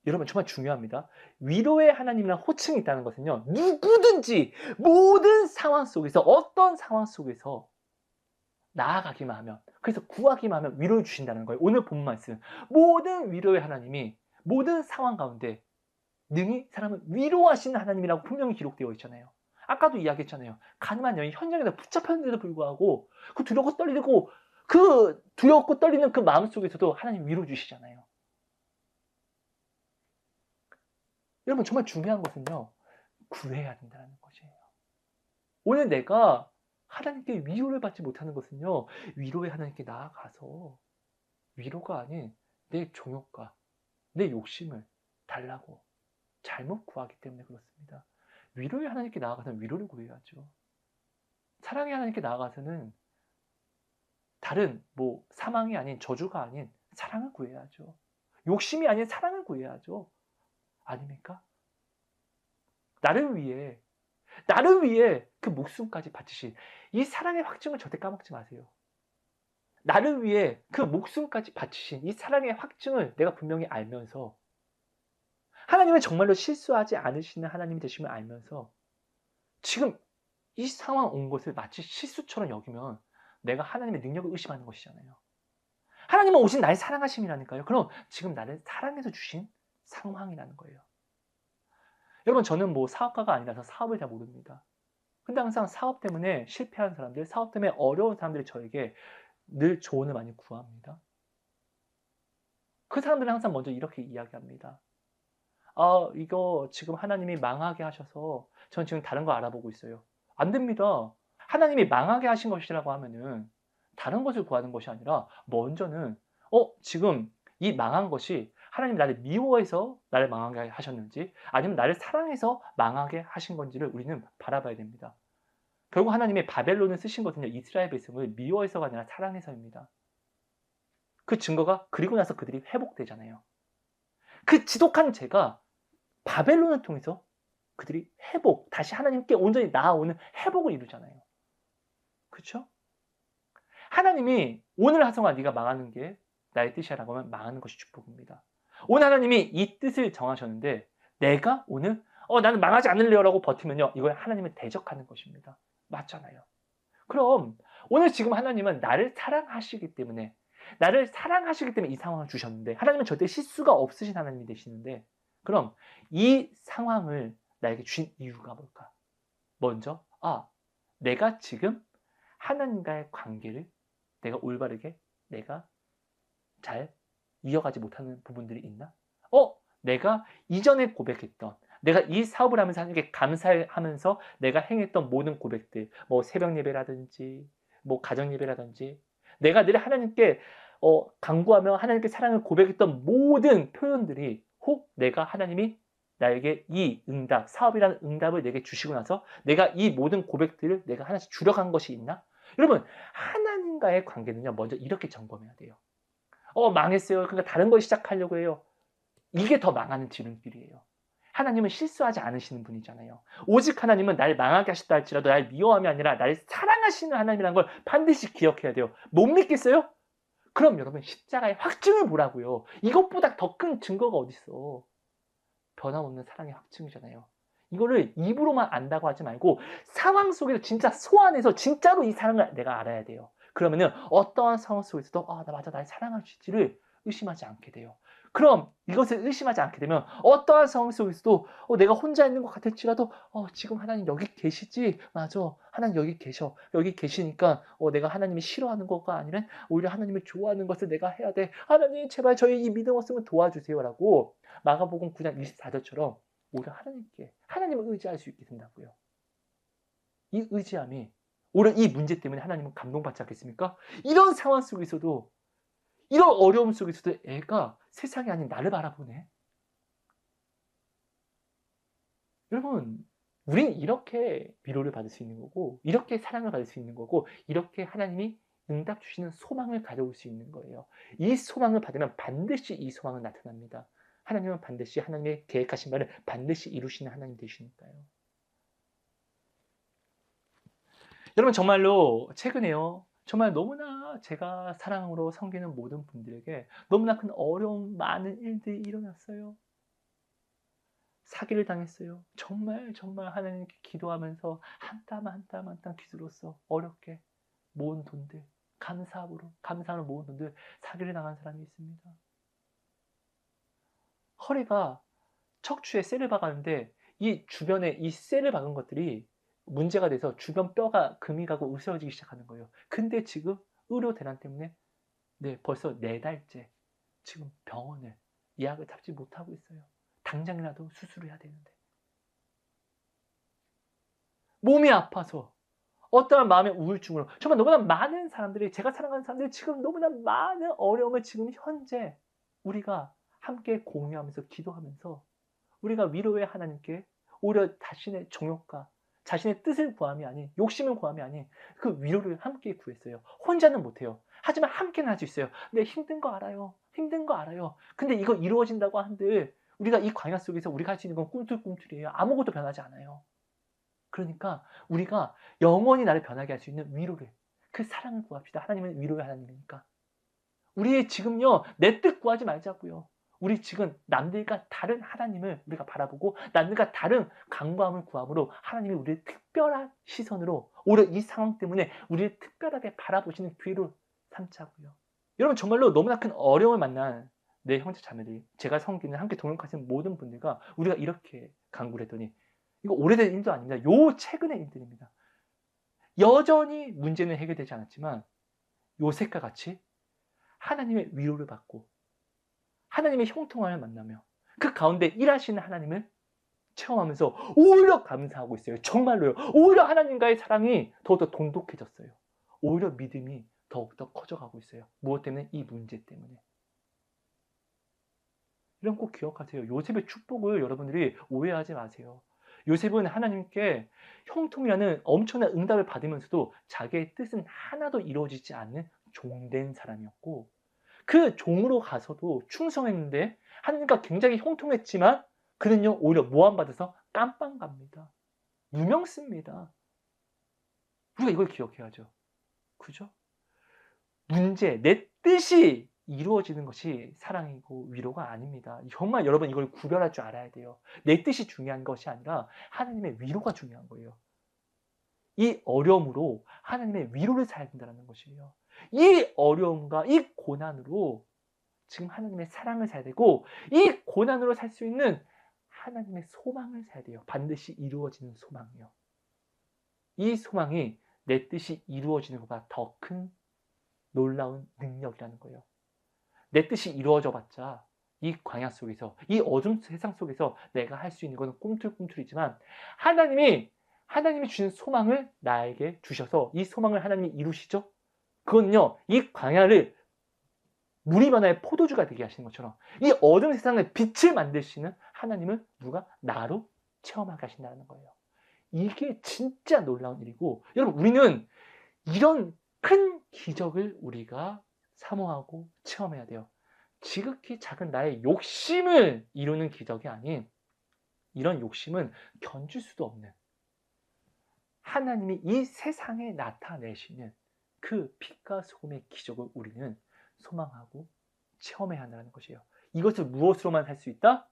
여러분 정말 중요합니다. 위로의 하나님이란 호칭이 있다는 것은요, 누구든지 모든 상황 속에서, 어떤 상황 속에서 나아가기만 하면, 그래서 구하기만 하면 위로를 주신다는 거예요. 오늘 본 말씀, 모든 위로의 하나님이 모든 상황 가운데 능히 사람을 위로하시는 하나님이라고 분명히 기록되어 있잖아요. 아까도 이야기했잖아요. 가늠한 여인 현장에서 붙잡혔는데도 불구하고 그 두렵고 떨리는 그 마음 속에서도 하나님 위로 주시잖아요. 여러분 정말 중요한 것은요, 구해야 된다는 것이에요. 오늘 내가 하나님께 위로를 받지 못하는 것은요, 위로의 하나님께 나아가서 위로가 아닌 내 종욕과 내 욕심을 달라고 잘못 구하기 때문에 그렇습니다. 위로의 하나님께 나아가서는 위로를 구해야죠. 사랑의 하나님께 나아가서는 다른 사망이 아닌, 저주가 아닌 사랑을 구해야죠. 욕심이 아닌 사랑을 구해야죠. 아닙니까? 나를 위해 그 목숨까지 바치신 이 사랑의 확증을 절대 까먹지 마세요. 나를 위해 그 목숨까지 바치신 이 사랑의 확증을 내가 분명히 알면서, 하나님은 정말로 실수하지 않으시는 하나님이 되심을 알면서, 지금 이 상황 온 것을 마치 실수처럼 여기면 내가 하나님의 능력을 의심하는 것이잖아요. 하나님은 오신 나의 사랑하심이라니까요. 그럼 지금 나를 사랑해서 주신 상황이라는 거예요. 여러분 저는 사업가가 아니라서 사업을 잘 모릅니다. 근데 항상 사업 때문에 실패한 사람들, 사업 때문에 어려운 사람들이 저에게 늘 조언을 많이 구합니다. 그 사람들은 항상 먼저 이렇게 이야기합니다. 이거 지금 하나님이 망하게 하셔서 전 지금 다른 거 알아보고 있어요. 안 됩니다. 하나님이 망하게 하신 것이라고 하면은 다른 것을 구하는 것이 아니라 먼저는 지금 이 망한 것이 하나님이 나를 미워해서 나를 망하게 하셨는지, 아니면 나를 사랑해서 망하게 하신 건지를 우리는 바라봐야 됩니다. 결국 하나님의 바벨론을 쓰신 것은요, 이스라엘 백성을 미워해서가 아니라 사랑해서입니다. 그 증거가 그리고 나서 그들이 회복되잖아요. 그 지독한 죄가 바벨론을 통해서 그들이 다시 하나님께 온전히 나아오는 회복을 이루잖아요. 그렇죠? 하나님이 오늘 하성아 네가 망하는 게 나의 뜻이라고 하면 망하는 것이 축복입니다. 오늘 하나님이 이 뜻을 정하셨는데 내가 오늘 나는 망하지 않을래요라고 버티면요, 이걸 하나님을 대적하는 것입니다. 맞잖아요. 그럼 오늘 지금 하나님은 나를 사랑하시기 때문에 이 상황을 주셨는데, 하나님은 절대 실수가 없으신 하나님이 되시는데, 그럼 이 상황을 나에게 주신 이유가 뭘까? 먼저 내가 지금 하나님과의 관계를 내가 올바르게 잘 이어가지 못하는 부분들이 있나? 내가 이전에 고백했던, 내가 이 사업을 하면서 하나님께 감사하면서 내가 행했던 모든 고백들, 새벽 예배라든지 가정 예배라든지, 내가 늘 하나님께 간구하며 하나님께 사랑을 고백했던 모든 표현들이, 혹 내가 하나님이 나에게 이 응답, 사업이라는 응답을 내게 주시고 나서 내가 이 모든 고백들을 내가 하나씩 줄여간 것이 있나? 여러분, 하나님과의 관계는요, 먼저 이렇게 점검해야 돼요. 망했어요. 그러니까 다른 걸 시작하려고 해요. 이게 더 망하는 지름길이에요. 하나님은 실수하지 않으시는 분이잖아요. 오직 하나님은 날 망하게 하셨다 할지라도 날 미워함이 아니라 날 사랑하시는 하나님이라는 걸 반드시 기억해야 돼요. 못 믿겠어요? 그럼 여러분 십자가의 확증을 보라고요. 이것보다 더 큰 증거가 어디 있어. 변함없는 사랑의 확증이잖아요. 이거를 입으로만 안다고 하지 말고 상황 속에서 진짜 소환해서 진짜로 이 사랑을 내가 알아야 돼요. 그러면은 어떠한 상황 속에서도 나 맞아, 날 사랑하실지를 의심하지 않게 돼요. 그럼 이것을 의심하지 않게 되면 어떠한 상황 속에서도 내가 혼자 있는 것 같을지라도 지금 하나님 여기 계시지? 맞아. 하나님 여기 계셔. 여기 계시니까 내가 하나님이 싫어하는 것가 아니라 오히려 하나님을 좋아하는 것을 내가 해야 돼. 하나님 제발 저희 이 믿음 없으면 도와주세요라고 마가복음 9장 24절처럼 오히려 하나님을 의지할 수 있게 된다고요. 이 의지함이 오히려 이 문제 때문에 하나님은 감동받지 않겠습니까? 이런 상황 속에서도 이런 어려움 속에서도 애가 세상이 아닌 나를 바라보네. 여러분, 우린 이렇게 위로를 받을 수 있는 거고 이렇게 사랑을 받을 수 있는 거고 이렇게 하나님이 응답 주시는 소망을 가져올 수 있는 거예요. 이 소망을 받으면 반드시 이 소망은 나타납니다. 하나님은 반드시 하나님의 계획하신 바를 반드시 이루시는 하나님 되시니까요. 여러분 정말로 최근에요. 정말 너무나 제가 사랑으로 섬기는 모든 분들에게 너무나 큰 어려움 많은 일들이 일어났어요. 사기를 당했어요. 정말 하나님께 기도하면서 한 땀 한 땀 한 땀 기도로써 어렵게 모은 돈들, 감사함으로 모은 돈들 사기를 당한 사람이 있습니다. 허리가 척추에 쇠를 박았는데 이 주변에 이 쇠를 박은 것들이 문제가 돼서 주변 뼈가 금이 가고 으스러지기 시작하는 거예요. 근데 지금 의료 대란 때문에 벌써 4달째 지금 병원을 예약을 잡지 못하고 있어요. 당장이라도 수술을 해야 되는데. 몸이 아파서 어떠한 마음의 우울증으로 정말 너무나 많은 사람들이 제가 사랑하는 사람들이 지금 너무나 많은 어려움을 지금 현재 우리가 함께 공유하면서 기도하면서 우리가 위로의 하나님께 오히려 자신의 정욕과 자신의 뜻을 구함이 아닌 욕심을 구함이 아닌 그 위로를 함께 구했어요. 혼자는 못해요. 하지만 함께는 할 수 있어요. 네, 힘든 거 알아요. 근데 이거 이루어진다고 한들 우리가 이 광야 속에서 우리가 할 수 있는 건 꿈틀꿈틀이에요. 아무것도 변하지 않아요. 그러니까 우리가 영원히 나를 변하게 할 수 있는 위로를, 그 사랑을 구합시다. 하나님은 위로의 하나님이니까. 우리 지금요, 내 뜻 구하지 말자고요. 우리 지금 남들과 다른 하나님을 우리가 바라보고 남들과 다른 강구함을 구함으로 하나님이 우리를 특별한 시선으로 오히려 이 상황 때문에 우리를 특별하게 바라보시는 기회로 삼자고요. 여러분 정말로 너무나 큰 어려움을 만난 내 형제 자매들이 제가 섬기는 함께 동역하시는 모든 분들과 우리가 이렇게 강구를 했더니 이거 오래된 일도 아닙니다. 요 최근의 일들입니다. 여전히 문제는 해결되지 않았지만 요셉과 같이 하나님의 위로를 받고 하나님의 형통함을 만나며 그 가운데 일하시는 하나님을 체험하면서 오히려 감사하고 있어요. 정말로요. 오히려 하나님과의 사랑이 더욱더 돈독해졌어요. 오히려 믿음이 더욱더 커져가고 있어요. 무엇 때문에? 이 문제 때문에. 이런 꼭 기억하세요. 요셉의 축복을 여러분들이 오해하지 마세요. 요셉은 하나님께 형통이라는 엄청난 응답을 받으면서도 자기의 뜻은 하나도 이루어지지 않는 종된 사람이었고 그 종으로 가서도 충성했는데 하나님과 굉장히 형통했지만 그는요 오히려 모함받아서 깜빵 갑니다. 무명 씁니다. 우리가 이걸 기억해야죠. 그죠? 문제, 내 뜻이 이루어지는 것이 사랑이고 위로가 아닙니다. 정말 여러분 이걸 구별할 줄 알아야 돼요. 내 뜻이 중요한 것이 아니라 하나님의 위로가 중요한 거예요. 이 어려움으로 하나님의 위로를 사야 된다는 것이에요. 이 어려움과 이 고난으로 지금 하나님의 사랑을 사야 되고 이 고난으로 살 수 있는 하나님의 소망을 사야 돼요. 반드시 이루어지는 소망이요. 이 소망이 내 뜻이 이루어지는 것보다 더 큰 놀라운 능력이라는 거예요. 내 뜻이 이루어져 봤자 이 광야 속에서 이 어둠 세상 속에서 내가 할 수 있는 것은 꿈틀꿈틀이지만 하나님이 주신 소망을 나에게 주셔서 이 소망을 하나님이 이루시죠. 그건요 이 광야를 물이 변화의 포도주가 되게 하시는 것처럼 이 어둠 세상의 빛을 만드시는 하나님을 누가 나로 체험하게 하신다는 거예요. 이게 진짜 놀라운 일이고 여러분 우리는 이런 큰 기적을 우리가 사모하고 체험해야 돼요. 지극히 작은 나의 욕심을 이루는 기적이 아닌 이런 욕심은 견줄 수도 없는 하나님이 이 세상에 나타내시는 그 빛과 소금의 기적을 우리는 소망하고 체험해야 한다는 것이에요. 이것을 무엇으로만 살 수 있다?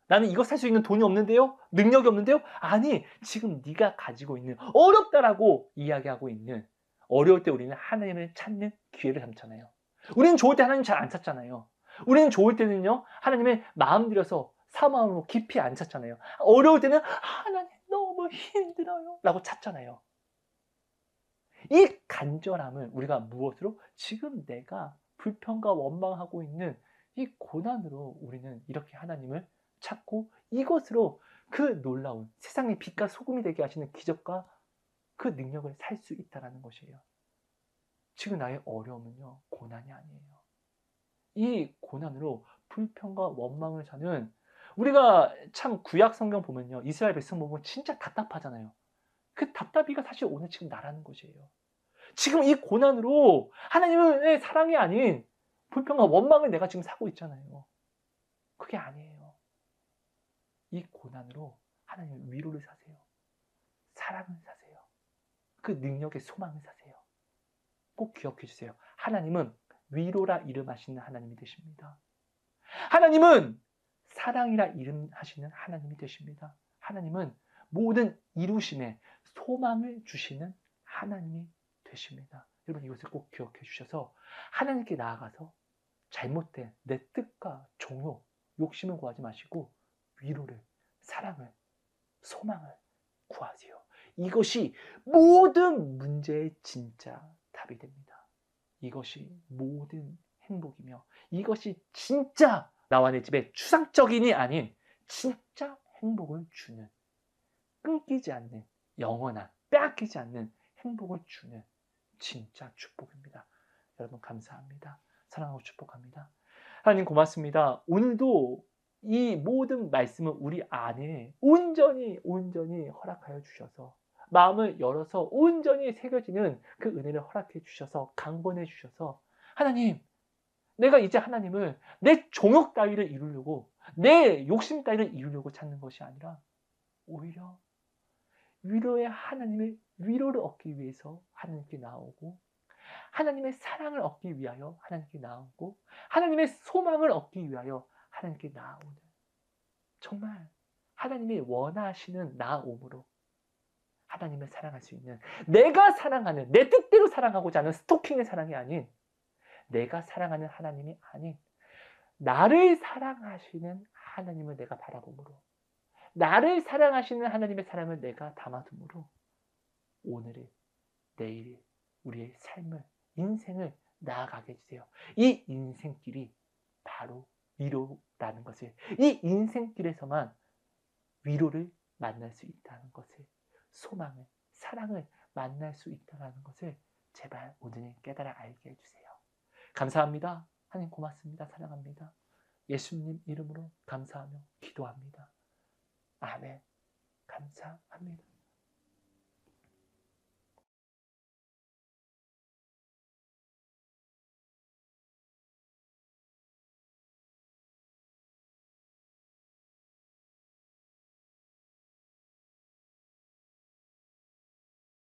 나는 이것 살 수 있는 돈이 없는데요? 능력이 없는데요? 아니, 지금 네가 가지고 있는 어렵다라고 이야기하고 있는 어려울 때 우리는 하나님을 찾는 기회를 삼잖아요. 우리는 좋을 때 하나님 잘 안 찾잖아요. 우리는 좋을 때는요, 하나님의 마음 들여서 사마음으로 깊이 안 찾잖아요. 어려울 때는 하나님 너무 힘들어요 라고 찾잖아요. 이 간절함을 우리가 무엇으로? 지금 내가 불평과 원망하고 있는 이 고난으로 우리는 이렇게 하나님을 찾고 이것으로 그 놀라운 세상의 빛과 소금이 되게 하시는 기적과 그 능력을 살 수 있다는 것이에요. 지금 나의 어려움은요, 고난이 아니에요. 이 고난으로 불평과 원망을 사는, 우리가 참 구약 성경 보면요, 이스라엘 백성 보면 진짜 답답하잖아요. 그 답답이가 사실 오늘 지금 나라는 것이에요. 지금 이 고난으로 하나님의 사랑이 아닌 불평과 원망을 내가 지금 사고 있잖아요. 그게 아니에요. 이 고난으로 하나님의 위로를 사세요. 사랑을 사세요. 그 능력의 소망을 사세요. 꼭 기억해 주세요. 하나님은 위로라 이름하시는 하나님이 되십니다. 하나님은 사랑이라 이름하시는 하나님이 되십니다. 하나님은 모든 이루심에 소망을 주시는 하나님이 되십니다. 여러분, 이것을 꼭 기억해 주셔서 하나님께 나아가서 잘못된 내 뜻과 종욕, 욕심을 구하지 마시고 위로를, 사랑을, 소망을 구하세요. 이것이 모든 문제의 진짜 답이 됩니다. 이것이 모든 행복이며 이것이 진짜 나와 내 집에 추상적인이 아닌 진짜 행복을 주는, 끊기지 않는, 영원한, 빼앗기지 않는 행복을 주는 진짜 축복입니다. 여러분 감사합니다. 사랑하고 축복합니다. 하나님 고맙습니다. 오늘도 이 모든 말씀을 우리 안에 온전히 허락하여 주셔서 마음을 열어서 온전히 새겨지는 그 은혜를 허락해 주셔서 강권해 주셔서 하나님, 내가 이제 하나님을 내 종욕 따위를 이루려고 내 욕심 따위를 이루려고 찾는 것이 아니라 오히려 위로의 하나님의 위로를 얻기 위해서 하나님께 나오고 하나님의 사랑을 얻기 위하여 하나님께 나오고 하나님의 소망을 얻기 위하여 하나님께 나오는, 정말 하나님이 원하시는 나옴으로 하나님을 사랑할 수 있는, 내가 사랑하는, 내 뜻대로 사랑하고자 하는 스토킹의 사랑이 아닌, 내가 사랑하는 하나님이 아닌 나를 사랑하시는 하나님을 내가 바라봄으로, 나를 사랑하시는 하나님의 사랑을 내가 담아둠으로 오늘을, 내일을, 우리의 삶을, 인생을 나아가게 해주세요. 이 인생길이 바로 위로라는 것을, 이 인생길에서만 위로를 만날 수 있다는 것을, 소망을, 사랑을 만날 수 있다는 것을 제발 오늘 깨달아 알게 해주세요. 감사합니다. 하나님 고맙습니다. 사랑합니다. 예수님 이름으로 감사하며 기도합니다. 아멘. 감사합니다.